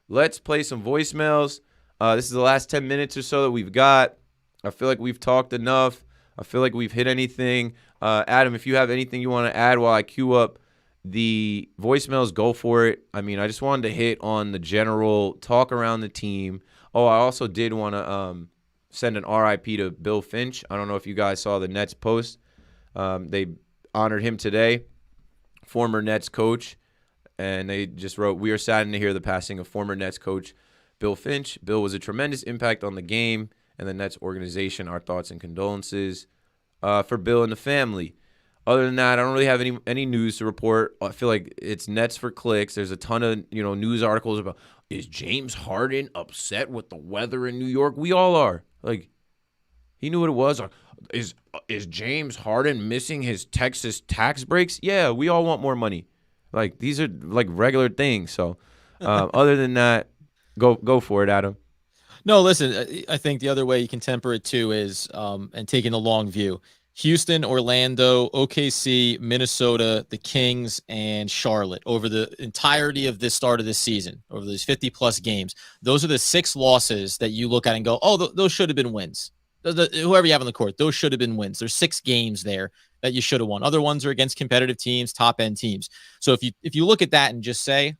S1: Let's play some voicemails. This is the last 10 minutes or so that we've got. I feel like we've talked enough. I feel like we've hit anything. Adam, if you have anything you want to add while I queue up the voicemails, go for it. I mean, I just wanted to hit on the general talk around the team. Oh, I also did want to send an RIP to Bill Finch. I don't know if you guys saw the Nets post. They honored him today, former Nets coach, and they just wrote, "We are saddened to hear the passing of former Nets coach Bill Finch. Bill was a tremendous impact on the game and the Nets organization. Our thoughts and condolences for Bill and the family." Other than that, I don't really have any news to report. I feel like it's Nets for clicks. There's a ton of news articles about, is James Harden upset with the weather in New York? We all are. Like, he knew what it was. Is James Harden missing his Texas tax breaks? Yeah, we all want more money. Like, these are like regular things. So, other than that, go for it, Adam.
S2: No, listen, I think the other way you can temper it too is and taking a long view. Houston, Orlando, OKC, Minnesota, the Kings, and Charlotte over the entirety of this start of this season, over these 50-plus games. Those are the 6 losses that you look at and go, oh, those should have been wins. Whoever you have on the court, those should have been wins. There's 6 games there that you should have won. Other ones are against competitive teams, top-end teams. So if you look at that and just say,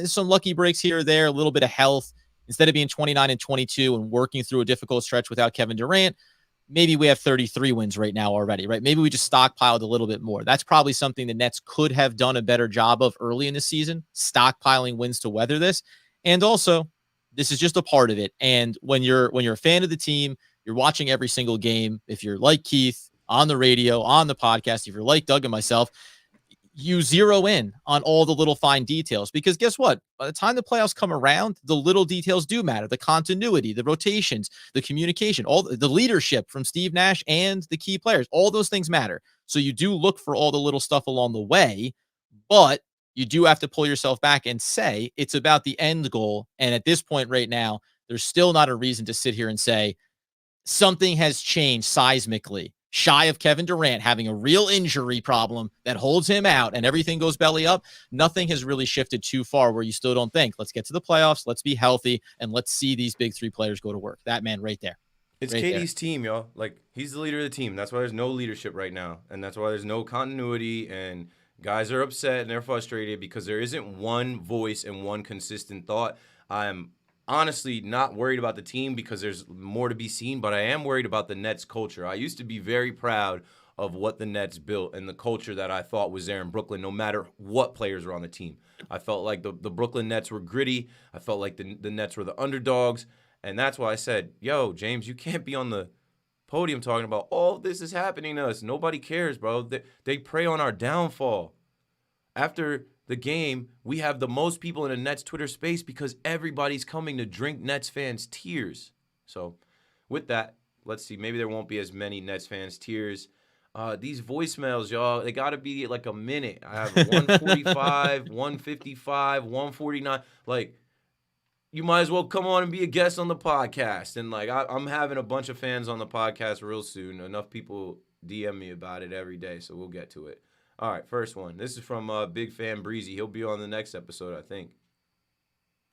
S2: some lucky breaks here or there, a little bit of health, instead of being 29-22 and working through a difficult stretch without Kevin Durant, maybe we have 33 wins right now already, right? Maybe we just stockpiled a little bit more. That's probably something the Nets could have done a better job of early in the season, stockpiling wins to weather this. And also, this is just a part of it. And when you're a fan of the team, you're watching every single game. If you're like Keith on the radio, on the podcast, if you're like Doug and myself, you zero in on all the little fine details, because guess what? By the time the playoffs come around, the little details do matter. The continuity, the rotations, the communication, all the leadership from Steve Nash and the key players, all those things matter. So you do look for all the little stuff along the way, but you do have to pull yourself back and say it's about the end goal. And at this point right now, there's still not a reason to sit here and say something has changed seismically. Shy of Kevin Durant having a real injury problem that holds him out and everything goes belly up, nothing has really shifted too far where you still don't think, let's get to the playoffs, let's be healthy, and let's see these big 3 players go to work. That man right there.
S1: It's
S2: right
S1: KD's team, y'all. Like, he's the leader of the team. That's why there's no leadership right now. And that's why there's no continuity, and guys are upset and they're frustrated because there isn't one voice and one consistent thought. I'm honestly not worried about the team because there's more to be seen, but I am worried about the Nets culture. I used to be very proud of what the Nets built and the culture that I thought was there in Brooklyn, no matter what players were on the team. I felt like the Brooklyn Nets were gritty. I felt like the Nets were the underdogs, and that's why I said, yo, James, you can't be on the podium talking about all this is happening to us. Nobody cares, bro. They prey on our downfall. After the game, we have the most people in the Nets Twitter space because everybody's coming to drink Nets fans' tears. So with that, let's see. Maybe there won't be as many Nets fans' tears. These voicemails, y'all, they got to be like a minute. I have 145, 155, 149. Like, you might as well come on and be a guest on the podcast. And, like, I'm having a bunch of fans on the podcast real soon. Enough people DM me about it every day, so we'll get to it. All right, first one. This is from Big Fan Breezy. He'll be on the next episode, I think.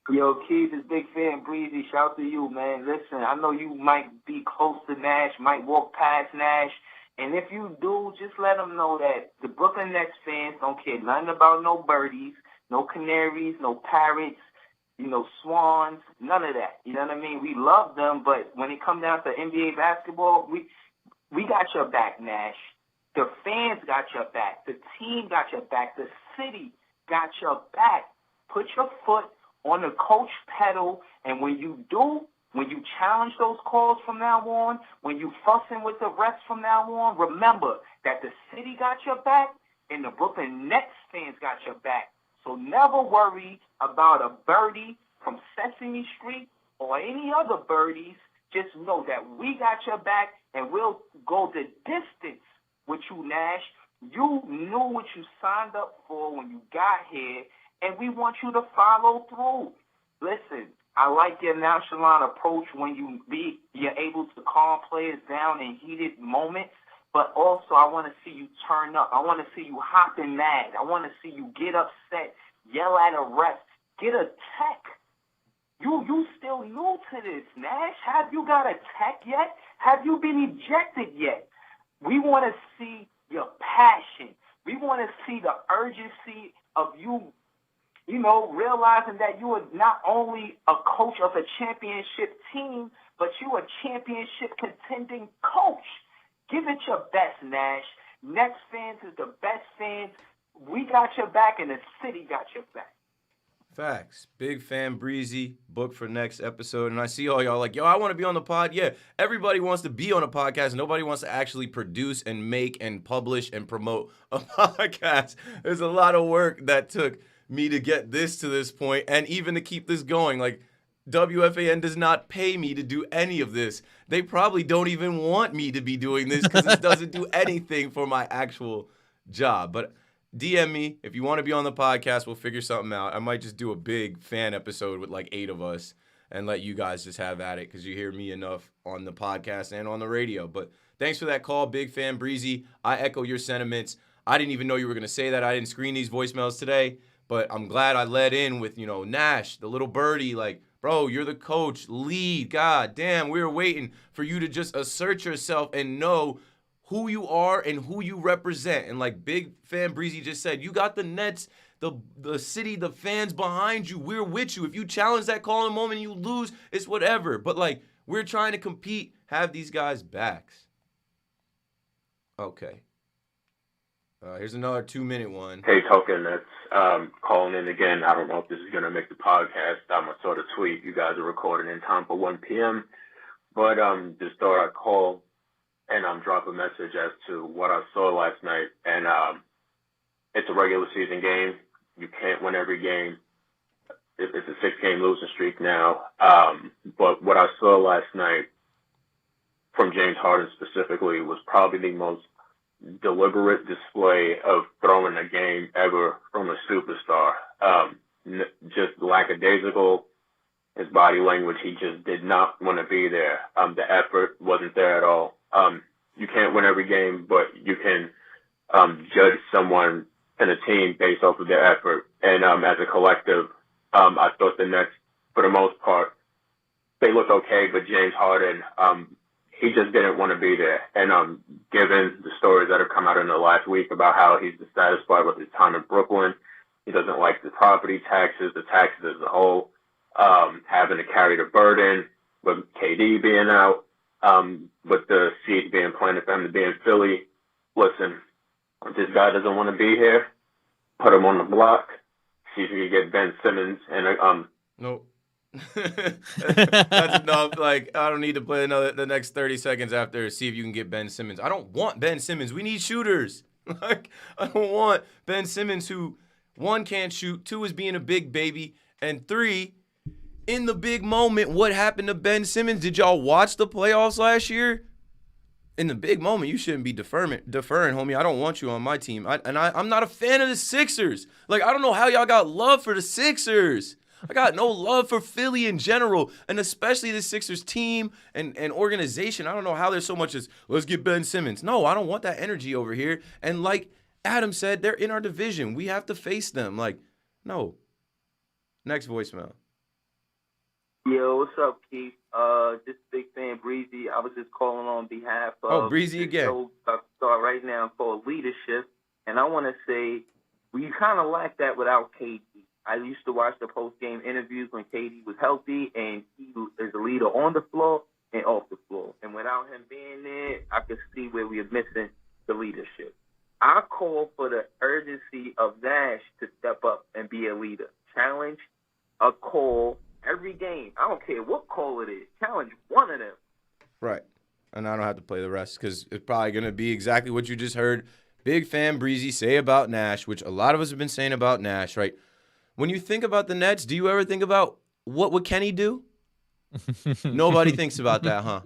S3: Yo, Keith, is Big Fan Breezy. Shout out to you, man. Listen, I know you might be close to Nash, might walk past Nash. And if you do, just let them know that the Brooklyn Nets fans don't care nothing about no birdies, no canaries, no parrots. Swans, none of that. You know what I mean? We love them, but when it comes down to NBA basketball, we got your back, Nash. The fans got your back. The team got your back. The city got your back. Put your foot on the coach pedal, and when you challenge those calls from now on, when you fussing with the refs from now on, remember that the city got your back and the Brooklyn Nets fans got your back. So never worry about a birdie from Sesame Street or any other birdies. Just know that we got your back, and we'll go the distance with you, Nash. You knew what you signed up for when you got here, and we want you to follow through. Listen, I like your nonchalant approach when you're able to calm players down in heated moments, but also I want to see you turn up. I want to see you hot and mad. I want to see you get upset, yell at a ref, get a tech. You still new to this, Nash. Have you got a tech yet? Have you been ejected yet? We want to see your passion. We want to see the urgency of you, realizing that you are not only a coach of a championship team, but you a championship contending coach. Give it your best, Nash. Nets fans is the best fans. We got your back, and the city got your back.
S1: Facts. Big fan Breezy, booked for next episode. And I see all y'all like, yo, I want to be on the pod. Yeah, everybody wants to be on a podcast. Nobody wants to actually produce and make and publish and promote a podcast. There's a lot of work that took me to get this to this point and even to keep this going. Like, WFAN does not pay me to do any of this. They probably don't even want me to be doing this because this doesn't do anything for my actual job. But DM me if you want to be on the podcast. We'll figure something out. I might just do a big fan episode with like 8 of us and let you guys just have at it because you hear me enough on the podcast and on the radio. But thanks for that call, big fan Breezy. I echo your sentiments. I didn't even know you were going to say that. I didn't screen these voicemails today, but I'm glad I led in with, Nash, the little birdie, like, bro, you're the coach, lead. God damn, we were waiting for you to just assert yourself and know who you are and who you represent. And like big fan Breezy just said, you got the Nets, the city, the fans behind you. We're with you. If you challenge that call in a moment and you lose, it's whatever. But like, we're trying to compete, have these guys' backs. Okay. Here's another 2-minute one.
S4: Hey, Token, that's calling in again. I don't know if this is going to make the podcast. I saw the tweet. You guys are recording in time for 1 p.m. But just thought I'd call and drop a message as to what I saw last night. And it's a regular season game. You can't win every game. It's a 6-game losing streak now. But what I saw last night from James Harden specifically was probably the most deliberate display of throwing a game ever from a superstar. Just lackadaisical. His body language, he just did not want to be there. The effort wasn't there at all. You can't win every game, but you can judge someone and a team based off of their effort. And as a collective, I thought the Nets, for the most part, they looked okay, but James Harden, he just didn't want to be there. And given the stories that have come out in the last week about how he's dissatisfied with his time in Brooklyn, he doesn't like the property taxes, the taxes as a whole, having to carry the burden with KD being out, with the seeds being planted for him to be in Philly. Listen, if this guy doesn't want to be here, put him on the block, see if you can get Ben Simmons and
S1: Nope. That's enough. Like, I don't need to play the next 30 seconds after, see if you can get Ben Simmons. I don't want Ben Simmons. We need shooters. Like, I don't want Ben Simmons who, 1, can't shoot, 2, is being a big baby, and 3, in the big moment, what happened to Ben Simmons? Did y'all watch the playoffs last year? In the big moment, you shouldn't be deferring, homie. I don't want you on my team. I'm not a fan of the Sixers. Like, I don't know how y'all got love for the Sixers. I got no love for Philly in general, and especially the Sixers team and organization. I don't know how there's so much as, let's get Ben Simmons. No, I don't want that energy over here. And like Adam said, they're in our division. We have to face them. Like, no. Next voicemail.
S3: Yo, what's up, Keith? This big fan Breezy. I was just calling on behalf of
S1: Breezy again.
S3: Show about to start right now called Leadership, and I want to say we kind of lack that without KD. I used to watch the post-game interviews when KD was healthy, and he is a leader on the floor and off the floor. And without him being there, I could see where we are missing the leadership. I call for the urgency of Nash to step up and be a leader. Challenge a call every game. I don't care what call it is. Challenge one of them.
S1: Right. And I don't have to play the rest because it's probably going to be exactly what you just heard Big Fan Breezy say about Nash, which a lot of us have been saying about Nash, right? When you think about the Nets, do you ever think about what would Kenny do? Nobody thinks about that, huh?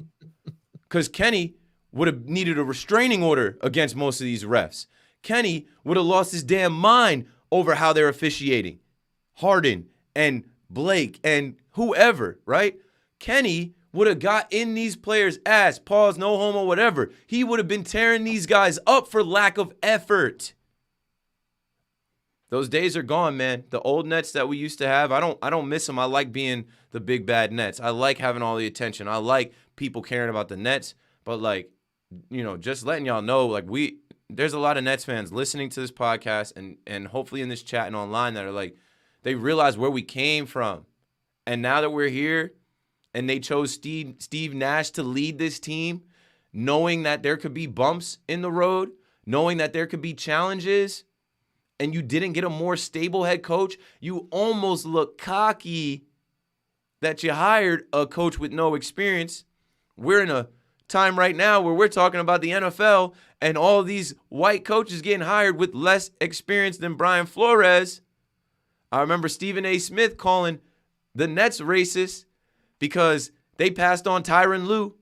S1: Because Kenny would have needed a restraining order against most of these refs. Kenny would have lost his damn mind over how they're officiating. Harden and Blake and whoever, right? Kenny would have got in these players' ass, pause, no homo, whatever. He would have been tearing these guys up for lack of effort. Those days are gone, man. The old Nets that we used to have, I don't miss them. I like being the big bad Nets. I like having all the attention. I like people caring about the Nets. But like, you know, just letting y'all know, like there's a lot of Nets fans listening to this podcast and hopefully in this chat and online that are like, they realize where we came from. And now that we're here, and they chose Steve Nash to lead this team, knowing that there could be bumps in the road, knowing that there could be challenges, and you didn't get a more stable head coach, you almost look cocky that you hired a coach with no experience. We're in a time right now where we're talking about the NFL and all these white coaches getting hired with less experience than Brian Flores. I remember Stephen A. Smith calling the Nets racist because they passed on Tyronn Lue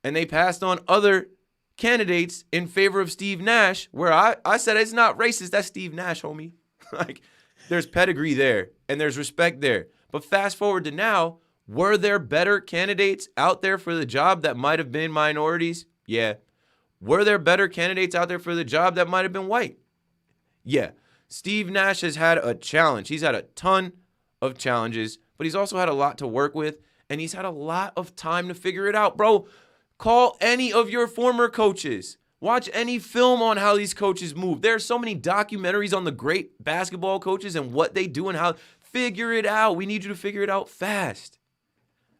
S1: and they passed on other candidates in favor of Steve Nash, where I said it's not racist. That's Steve Nash, homie. Like, there's pedigree there and there's respect there. But fast forward to now, were there better candidates out there for the job that might have been minorities? Yeah. Were there better candidates out there for the job that might have been white? Yeah. Steve Nash has had a challenge. He's had a ton of challenges, but he's also had a lot to work with. And he's had a lot of time to figure it out. Bro, call any of your former coaches. Watch any film on how these coaches move. There are so many documentaries on the great basketball coaches and what they do and how. Figure it out. We need you to figure it out fast.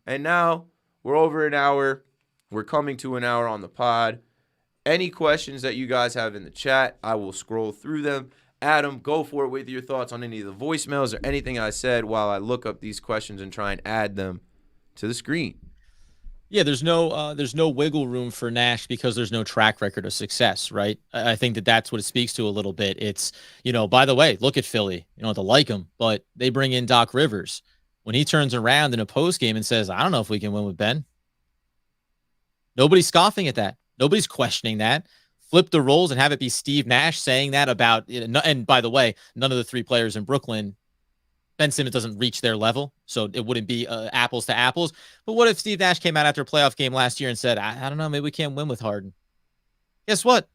S1: And now we're over an hour. We're coming to an hour on the pod. Any questions that you guys have in the chat, I will scroll through them. Adam, go for it with your thoughts on any of the voicemails or anything I said while I look up these questions and try and add them to the screen.
S2: Yeah, there's no wiggle room for Nash because there's no track record of success, right? I think that's what it speaks to a little bit. It's, by the way, look at Philly. You don't have to like them, but they bring in Doc Rivers. When he turns around in a postgame and says, I don't know if we can win with Ben. Nobody's scoffing at that. Nobody's questioning that. Flip the roles and have it be Steve Nash saying that about, and by the way, none of the three players in Brooklyn, Ben Simmons doesn't reach their level, so it wouldn't be apples to apples. But what if Steve Nash came out after a playoff game last year and said, I don't know, maybe we can't win with Harden? Guess what?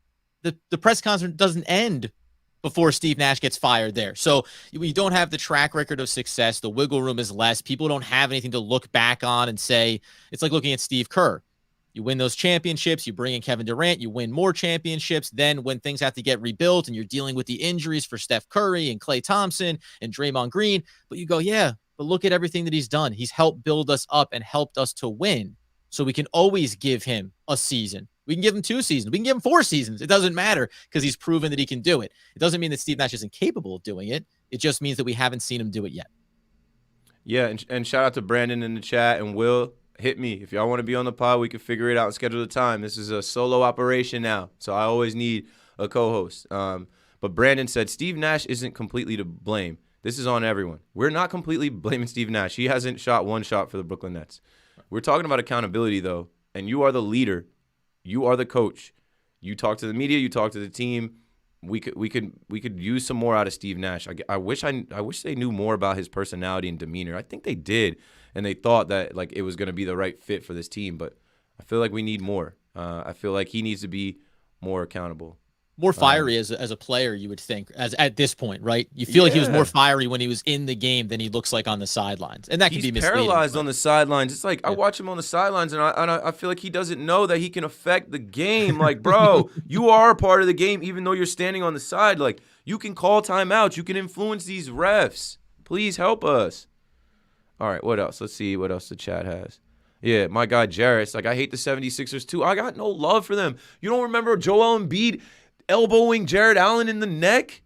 S2: The press conference doesn't end before Steve Nash gets fired there. So we don't have the track record of success. The wiggle room is less. People don't have anything to look back on and say, it's like looking at Steve Kerr. You win those championships, you bring in Kevin Durant, you win more championships. Then when things have to get rebuilt and you're dealing with the injuries for Steph Curry and Klay Thompson and Draymond Green, but you go, yeah, but look at everything that he's done. He's helped build us up and helped us to win. So we can always give him a season. We can give him 2 seasons. We can give him 4 seasons. It doesn't matter because he's proven that he can do it. It doesn't mean that Steve Nash isn't capable of doing it. It just means that we haven't seen him do it yet.
S1: Yeah, and shout out to Brandon in the chat and Will. Hit me. If y'all want to be on the pod, we can figure it out and schedule the time. This is a solo operation now, so I always need a co-host. But Brandon said Steve Nash isn't completely to blame. This is on everyone. We're not completely blaming Steve Nash. He hasn't shot one shot for the Brooklyn Nets. We're talking about accountability, though, and you are the leader. You are the coach. You talk to the media. You talk to the team. We could use some more out of Steve Nash. I wish they knew more about his personality and demeanor. I think they did. And they thought that like it was going to be the right fit for this team, but I feel like we need more. I feel like he needs to be more accountable.
S2: More fiery as a player, you would think, as at this point, right? You feel like he was more fiery when he was in the game than he looks like on the sidelines, and that can be misleading. He's
S1: paralyzed on the sidelines. It's like I watch him on the sidelines, and I feel like he doesn't know that he can affect the game. Like, bro, you are a part of the game, even though you're standing on the side. Like, you can call timeouts, you can influence these refs. Please help us. All right, what else? Let's see what else the chat has. Yeah, my guy Jarrett's like, I hate the 76ers too. I got no love for them. You don't remember Joel Embiid elbowing Jared Allen in the neck?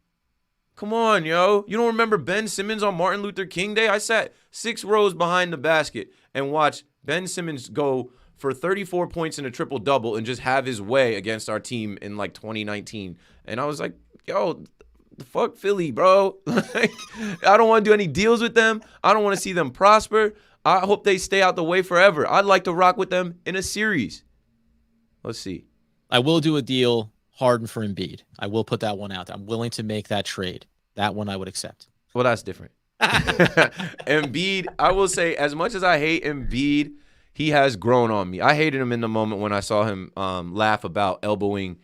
S1: Come on, yo. You don't remember Ben Simmons on Martin Luther King Day? I sat 6 rows behind the basket and watched Ben Simmons go for 34 points and a triple-double and just have his way against our team in, like, 2019. And I was like, yo, the fuck Philly, bro. Like, I don't want to do any deals with them. I don't want to see them prosper. I hope they stay out the way forever. I'd like to rock with them in a series. Let's see.
S2: I will do a deal, Harden for Embiid. I will put that one out there. I'm willing to make that trade. That one I would accept.
S1: Well, that's different. Embiid, I will say, as much as I hate Embiid, he has grown on me. I hated him in the moment when I saw him laugh about elbowing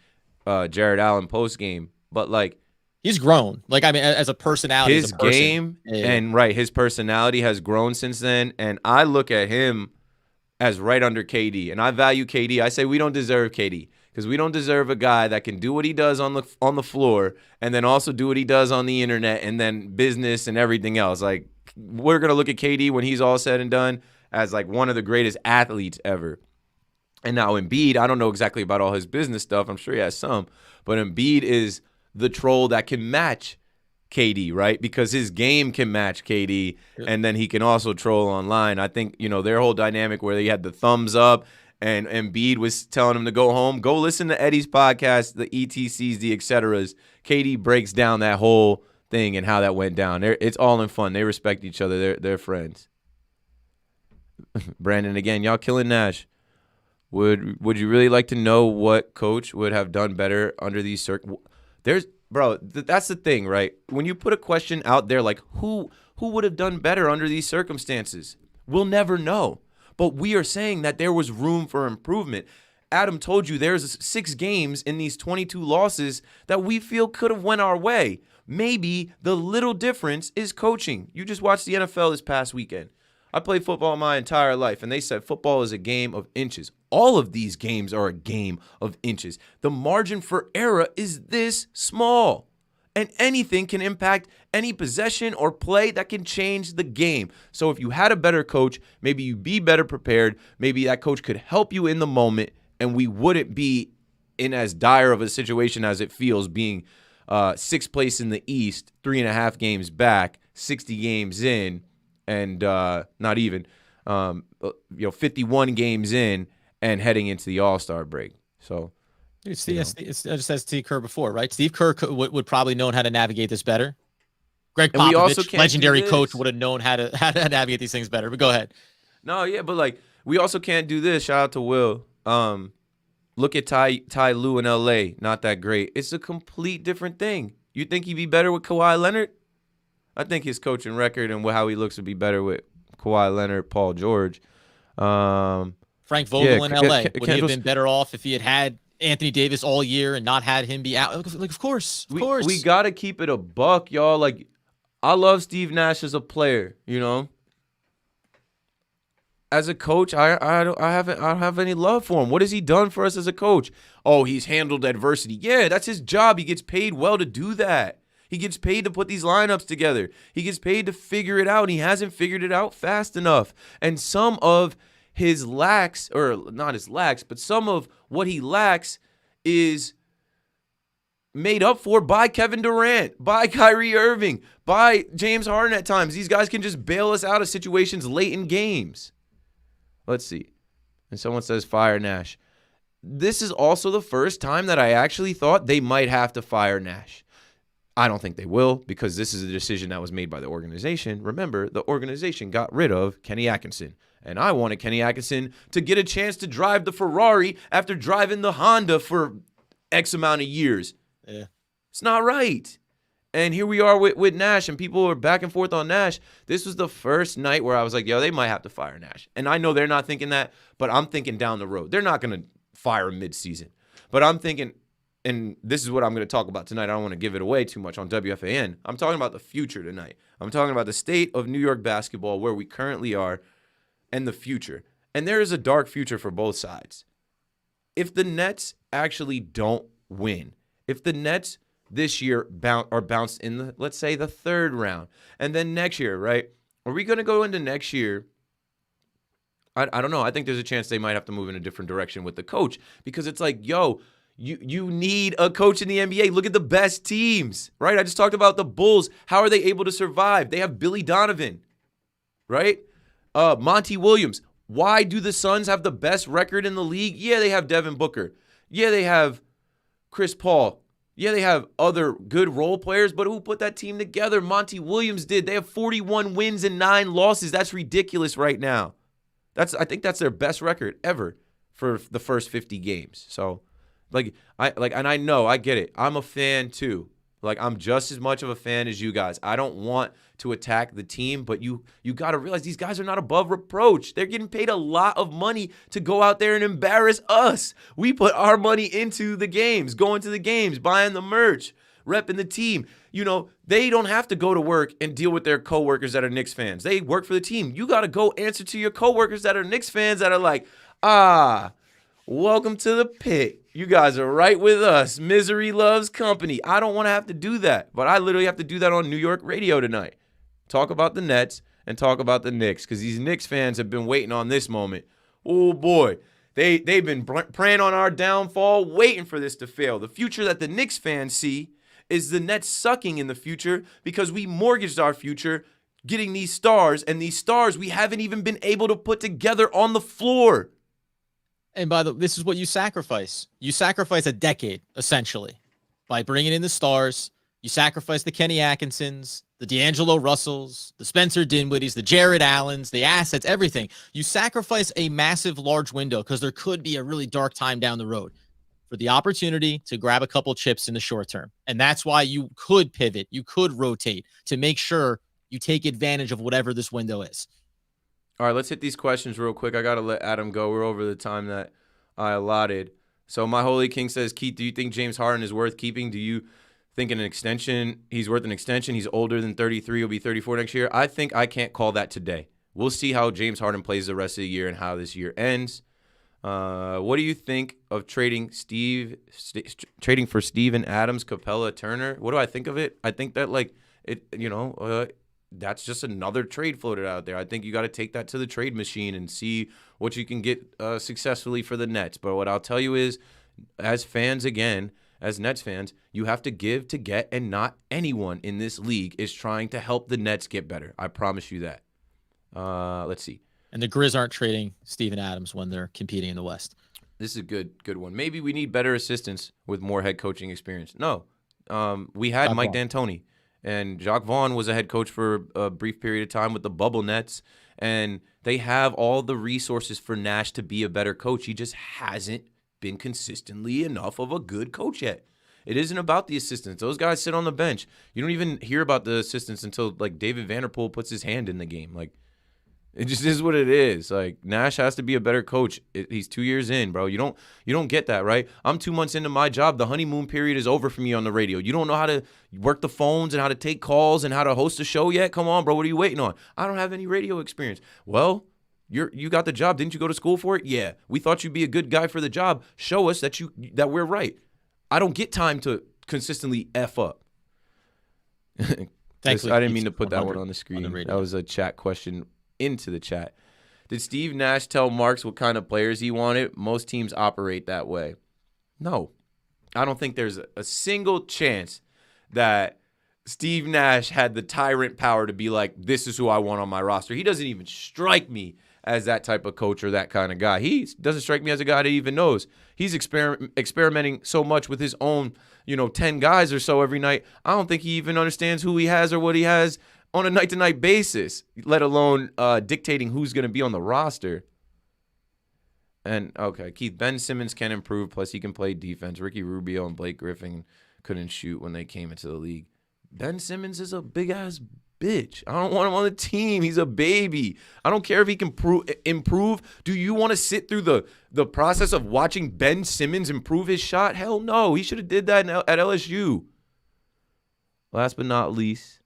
S1: Jared Allen post-game. But, like,
S2: he's grown. Like, I mean, as a personality,
S1: his
S2: as a person.
S1: game and, right, his personality has grown since then. And I look at him as right under KD. And I value KD. I say we don't deserve KD because we don't deserve a guy that can do what he does on the floor and then also do what he does on the internet and then business and everything else. Like, we're going to look at KD when he's all said and done as, like, one of the greatest athletes ever. And now Embiid, I don't know exactly about all his business stuff. I'm sure he has some. But Embiid is the troll that can match KD, right? Because his game can match KD, and then he can also troll online. I think, you know, their whole dynamic where they had the thumbs up and Embiid was telling him to go home. Go listen to Eddie's podcast, the ETCs, the et ceteras. KD breaks down that whole thing and how that went down. It's all in fun. They respect each other. They're friends. Brandon, again, y'all killing Nash. Would you really like to know what coach would have done better under these circumstances? That's the thing, right? When you put a question out there like who would have done better under these circumstances, we'll never know. But we are saying that there was room for improvement. Adam told you there's 6 games in these 22 losses that we feel could have went our way. Maybe the little difference is coaching. You just watched the NFL this past weekend. I played football my entire life, and they said football is a game of inches. All of these games are a game of inches. The margin for error is this small, and anything can impact any possession or play that can change the game. So if you had a better coach, maybe you'd be better prepared. Maybe that coach could help you in the moment, and we wouldn't be in as dire of a situation as it feels being 6th place in the East, 3.5 games back, 60 games in, and not even, 51 games in and heading into the All-Star break. So,
S2: it's just as Steve Kerr before, right? Steve Kerr would probably known how to navigate this better. Greg Popovich, legendary coach, would have known how to navigate these things better. But go ahead.
S1: No, yeah, but like we also can't do this. Shout out to Will. Look at Ty Lue in LA. Not that great. It's a complete different thing. You think he'd be better with Kawhi Leonard? I think his coaching record and how he looks would be better with Kawhi Leonard, Paul George.
S2: Frank Vogel in LA. Would he have been better off if he had Anthony Davis all year and not had him be out? Like, of course.
S1: We got to keep it a buck, y'all. Like, I love Steve Nash as a player, you know. As a coach, I don't have any love for him. What has he done for us as a coach? Oh, he's handled adversity. Yeah, that's his job. He gets paid well to do that. He gets paid to put these lineups together. He gets paid to figure it out. He hasn't figured it out fast enough. And some of his lacks, or not his lacks, but some of what he lacks is made up for by Kevin Durant, by Kyrie Irving, by James Harden at times. These guys can just bail us out of situations late in games. Let's see. And someone says fire Nash. This is also the first time that I actually thought they might have to fire Nash. I don't think they will because this is a decision that was made by the organization. Remember, the organization got rid of Kenny Atkinson. And I wanted Kenny Atkinson to get a chance to drive the Ferrari after driving the Honda for X amount of years.
S2: Yeah.
S1: It's not right. And here we are with Nash, and people are back and forth on Nash. This was the first night where I was like, yo, they might have to fire Nash. And I know they're not thinking that, but I'm thinking down the road. They're not going to fire him mid-season. But I'm thinking, and this is what I'm going to talk about tonight. I don't want to give it away too much on WFAN. I'm talking about the future tonight. I'm talking about the state of New York basketball, where we currently are, and the future. And there is a dark future for both sides. If the Nets actually don't win, if the Nets this year are bounced in the, let's say, the third round. And then next year, right? Are we going to go into next year? I don't know. I think there's a chance they might have to move in a different direction with the coach, because it's like, yo, you need a coach in the NBA. Look at the best teams, right? I just talked about the Bulls. How are they able to survive? They have Billy Donovan, right? Monty Williams. Why do the Suns have the best record in the league? Yeah, they have Devin Booker. Yeah, they have Chris Paul. Yeah, they have other good role players, but who put that team together? Monty Williams did. They have 41 wins and 9 losses. That's ridiculous right now. I think that's their best record ever for the first 50 games. So, and I know, I get it. I'm a fan too. Like, I'm just as much of a fan as you guys. I don't want to attack the team, but you got to realize these guys are not above reproach. They're getting paid a lot of money to go out there and embarrass us. We put our money into the games, going to the games, buying the merch, repping the team. You know, they don't have to go to work and deal with their coworkers that are Knicks fans. They work for the team. You got to go answer to your coworkers that are Knicks fans that are like, welcome to the pit. You guys are right with us. Misery loves company. I don't want to have to do that, but I literally have to do that on New York radio tonight. Talk about the Nets and talk about the Knicks, because these Knicks fans have been waiting on this moment. Oh, boy. They've been praying on our downfall, waiting for this to fail. The future that the Knicks fans see is the Nets sucking in the future, because we mortgaged our future getting these stars, and these stars we haven't even been able to put together on the floor.
S2: And this is what you sacrifice. You sacrifice a decade, essentially, by bringing in the stars. You sacrifice the Kenny Atkinsons, the D'Angelo Russells, the Spencer Dinwiddies, the Jared Allens, the assets, everything. You sacrifice a massive, large window, because there could be a really dark time down the road, for the opportunity to grab a couple chips in the short term. And that's why you could pivot. You could rotate to make sure you take advantage of whatever this window is.
S1: All right, let's hit these questions real quick. I got to let Adam go. We're over the time that I allotted. So my Holy King says, Keith, do you think James Harden is worth keeping? Do you think an extension, he's worth an extension? He's older than 33. He'll be 34 next year. I think I can't call that today. We'll see how James Harden plays the rest of the year and how this year ends. What do you think of trading for Steven Adams, Capella, Turner? What do I think of it? I think that, that's just another trade floated out there. I think you got to take that to the trade machine and see what you can get successfully for the Nets. But what I'll tell you is, as fans, again, as Nets fans, you have to give to get, and not anyone in this league is trying to help the Nets get better. I promise you that. Let's see.
S2: And the Grizz aren't trading Steven Adams when they're competing in the West.
S1: This is a good one. Maybe we need better assistants with more head coaching experience. No. We had Mike D'Antoni. And Jacques Vaughn was a head coach for a brief period of time with the Bubble Nets, and they have all the resources for Nash to be a better coach. He just hasn't been consistently enough of a good coach yet. It isn't about the assistants. Those guys sit on the bench. You don't even hear about the assistants until, David Vanderpool puts his hand in the game. It just is what it is. Nash has to be a better coach. He's 2 years in, bro. You don't get that, right? I'm 2 months into my job. The honeymoon period is over for me on the radio. You don't know how to work the phones and how to take calls and how to host a show yet? Come on, bro. What are you waiting on? I don't have any radio experience. Well, you got the job. Didn't you go to school for it? Yeah. We thought you'd be a good guy for the job. Show us that we're right. I don't get time to consistently F up. I didn't mean to put that one on the screen. That was a chat question into the chat. Did Steve Nash tell Marks what kind of players he wanted? Most teams operate that way. No. I don't think there's a single chance that Steve Nash had the tyrant power to be like, this is who I want on my roster. He doesn't even strike me as that type of coach or that kind of guy. He doesn't strike me as a guy that even knows. He's experimenting so much with his own, 10 guys or so every night. I don't think he even understands who he has or what he has on a night-to-night basis, let alone dictating who's going to be on the roster. And, okay, Keith, Ben Simmons can improve, plus he can play defense. Ricky Rubio and Blake Griffin couldn't shoot when they came into the league. Ben Simmons is a big-ass bitch. I don't want him on the team. He's a baby. I don't care if he can improve. Do you want to sit through the process of watching Ben Simmons improve his shot? Hell no. He should have did that at LSU. Last but not least,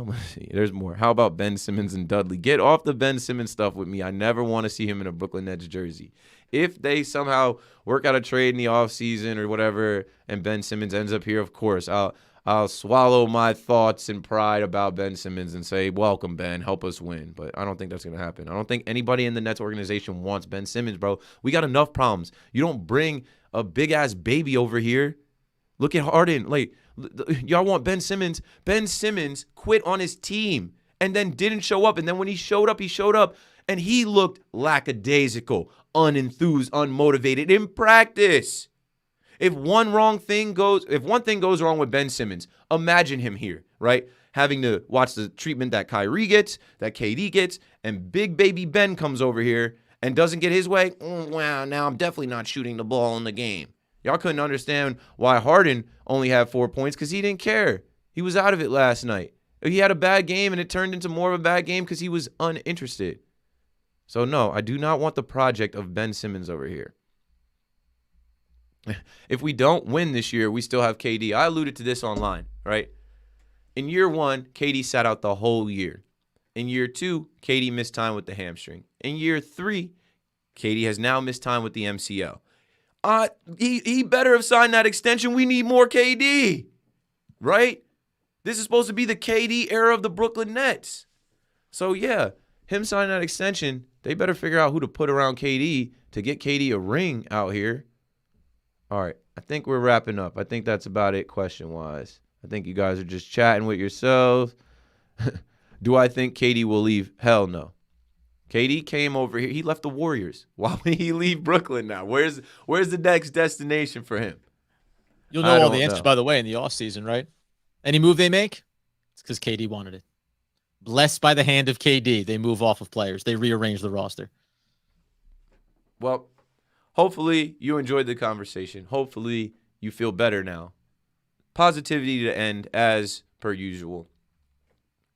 S1: Let's see. There's more. How about Ben Simmons and Dudley? Get off the Ben Simmons stuff with me. I never want to see him in a Brooklyn Nets jersey. If they somehow work out a trade in the offseason or whatever and Ben Simmons ends up here, of course, I'll swallow my thoughts and pride about Ben Simmons and say, welcome, Ben. Help us win. But I don't think that's going to happen. I don't think anybody in the Nets organization wants Ben Simmons, bro. We got enough problems. You don't bring a big-ass baby over here. Look at Harden. Like, y'all want Ben Simmons. Ben Simmons quit on his team and then didn't show up. And then when he showed up, and he looked lackadaisical, unenthused, unmotivated in practice. If one thing goes wrong with Ben Simmons, imagine him here, right? Having to watch the treatment that Kyrie gets, that KD gets, and big baby Ben comes over here and doesn't get his way. Wow, now I'm definitely not shooting the ball in the game. Y'all couldn't understand why Harden only had 4 points because he didn't care. He was out of it last night. He had a bad game, and it turned into more of a bad game because he was uninterested. So, no, I do not want the project of Ben Simmons over here. If we don't win this year, we still have KD. I alluded to this online, right? In year 1, KD sat out the whole year. In year 2, KD missed time with the hamstring. In year 3, KD has now missed time with the MCL. He better have signed that extension. We need more KD, right? This is supposed to be the KD era of the Brooklyn Nets. So, yeah, him signing that extension, they better figure out who to put around KD to get KD a ring out here. All right, I think we're wrapping up. I think that's about it question-wise. I think you guys are just chatting with yourselves. Do I think KD will leave? Hell no. KD came over here. He left the Warriors. Why would he leave Brooklyn now? Where's the next destination for him?
S2: You'll know all the answers, by the way, in the offseason, right? Any move they make, it's because KD wanted it. Blessed by the hand of KD, they move off of players. They rearrange the roster.
S1: Well, hopefully you enjoyed the conversation. Hopefully you feel better now. Positivity to end as per usual.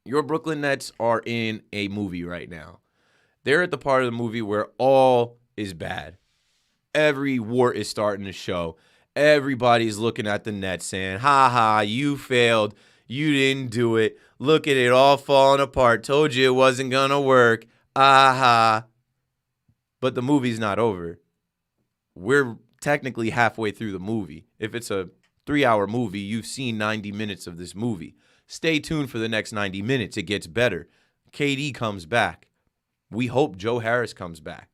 S1: Your Brooklyn Nets are in a movie right now. They're at the part of the movie where all is bad. Every wart is starting to show. Everybody's looking at the Nets saying, ha ha, you failed. You didn't do it. Look at it all falling apart. Told you it wasn't going to work. Aha. But the movie's not over. We're technically halfway through the movie. If it's a 3-hour movie, you've seen 90 minutes of this movie. Stay tuned for the next 90 minutes. It gets better. KD comes back. We hope Joe Harris comes back.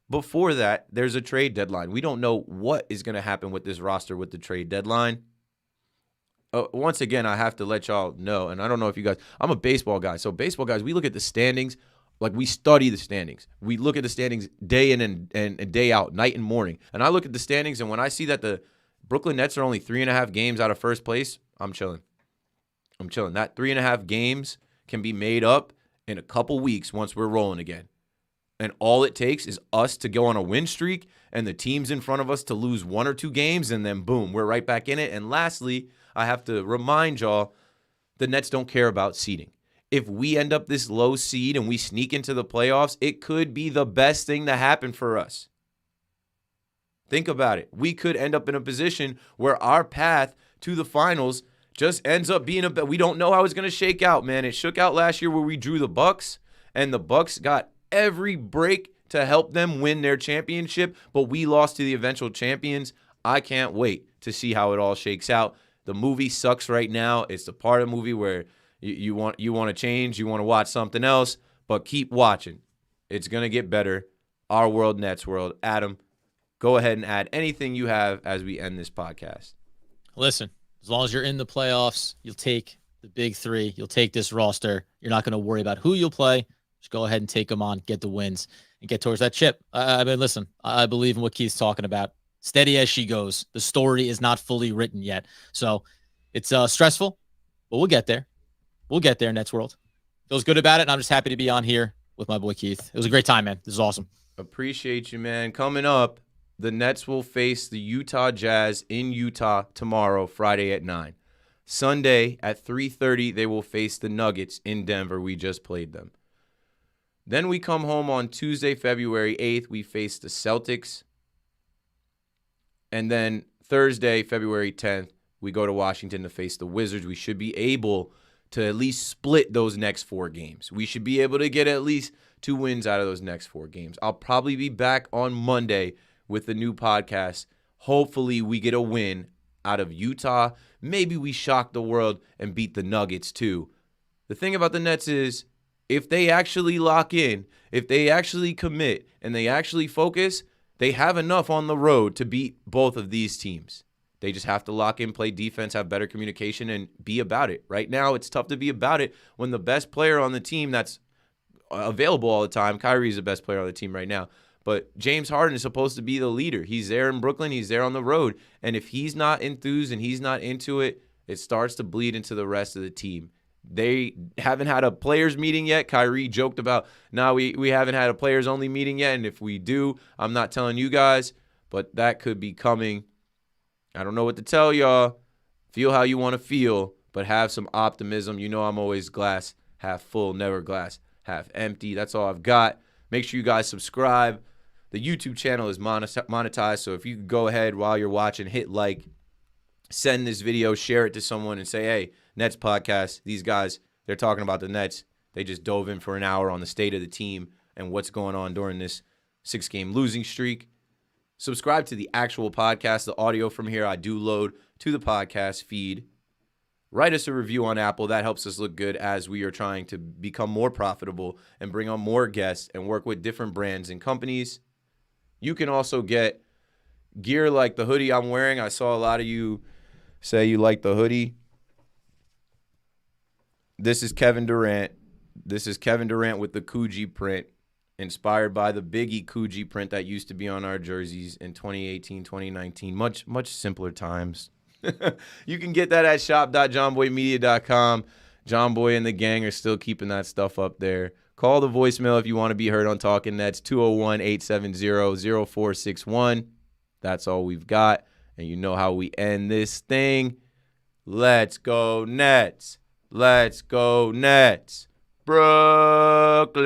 S1: Before that, there's a trade deadline. We don't know what is going to happen with this roster with the trade deadline. Once again, I have to let y'all know, and I don't know if you guys, I'm a baseball guy. So baseball guys, we look at the standings, like we study the standings. We look at the standings day in and day out, night and morning. And I look at the standings, and when I see that the Brooklyn Nets are only 3.5 games out of first place, I'm chilling. That 3.5 games can be made up in a couple weeks once we're rolling again. And all it takes is us to go on a win streak and the teams in front of us to lose 1 or 2 games, and then boom, we're right back in it. And lastly, I have to remind y'all, the Nets don't care about seeding. If we end up this low seed and we sneak into the playoffs, it could be the best thing to happen for us. Think about it. We could end up in a position where our path to the finals just ends up being we don't know how it's going to shake out, man. It shook out last year where we drew the Bucks, and the Bucks got every break to help them win their championship, but we lost to the eventual champions. I can't wait to see how it all shakes out. The movie sucks right now. It's the part of the movie where you want to change, you want to watch something else, but keep watching. It's going to get better. Our world, Nets world. Adam, go ahead and add anything you have as we end this podcast.
S2: Listen, as long as you're in the playoffs, you'll take the big three. You'll take this roster. You're not going to worry about who you'll play. Just go ahead and take them on, get the wins, and get towards that chip. I mean, listen, I believe in what Keith's talking about. Steady as she goes. The story is not fully written yet. So it's stressful, but we'll get there. We'll get there, Nets world. Feels good about it, and I'm just happy to be on here with my boy Keith. It was a great time, man. This is awesome.
S1: Appreciate you, man. Coming up, the Nets will face the Utah Jazz in Utah tomorrow, Friday at 9. Sunday at 3:30, they will face the Nuggets in Denver. We just played them. Then we come home on Tuesday, February 8th. We face the Celtics. And then Thursday, February 10th, we go to Washington to face the Wizards. We should be able to at least split those next 4 games. We should be able to get at least 2 wins out of those next 4 games. I'll probably be back on Monday with the new podcast. Hopefully we get a win out of Utah. Maybe we shock the world and beat the Nuggets too. The thing about the Nets is, if they actually lock in, if they actually commit, and they actually focus, they have enough on the road to beat both of these teams. They just have to lock in, play defense, have better communication, and be about it. Right now, it's tough to be about it when the best player on the team that's available all the time, Kyrie is the best player on the team right now, but James Harden is supposed to be the leader. He's there in Brooklyn. He's there on the road. And if he's not enthused and he's not into it, it starts to bleed into the rest of the team. They haven't had a players meeting yet. Kyrie joked about, we haven't had a players only meeting yet. And if we do, I'm not telling you guys, but that could be coming. I don't know what to tell y'all. Feel how you want to feel, but have some optimism. You know I'm always glass half full, never glass half empty. That's all I've got. Make sure you guys subscribe. The YouTube channel is monetized, so if you could go ahead while you're watching, hit like, send this video, share it to someone, and say, hey, Nets podcast, these guys, they're talking about the Nets. They just dove in for an hour on the state of the team and what's going on during this 6-game losing streak. Subscribe to the actual podcast. The audio from here I do load to the podcast feed. Write us a review on Apple. That helps us look good as we are trying to become more profitable and bring on more guests and work with different brands and companies. You can also get gear like the hoodie I'm wearing. I saw a lot of you say you like the hoodie. This is Kevin Durant. This is Kevin Durant with the Coogee print, inspired by the Biggie Coogee print that used to be on our jerseys in 2018, 2019. Much simpler times. You can get that at shop.johnboymedia.com. John Boy and the gang are still keeping that stuff up there. Call the voicemail if you want to be heard on Talking Nets, 201-870-0461. That's all we've got. And you know how we end this thing. Let's go Nets. Let's go Nets. Brooklyn.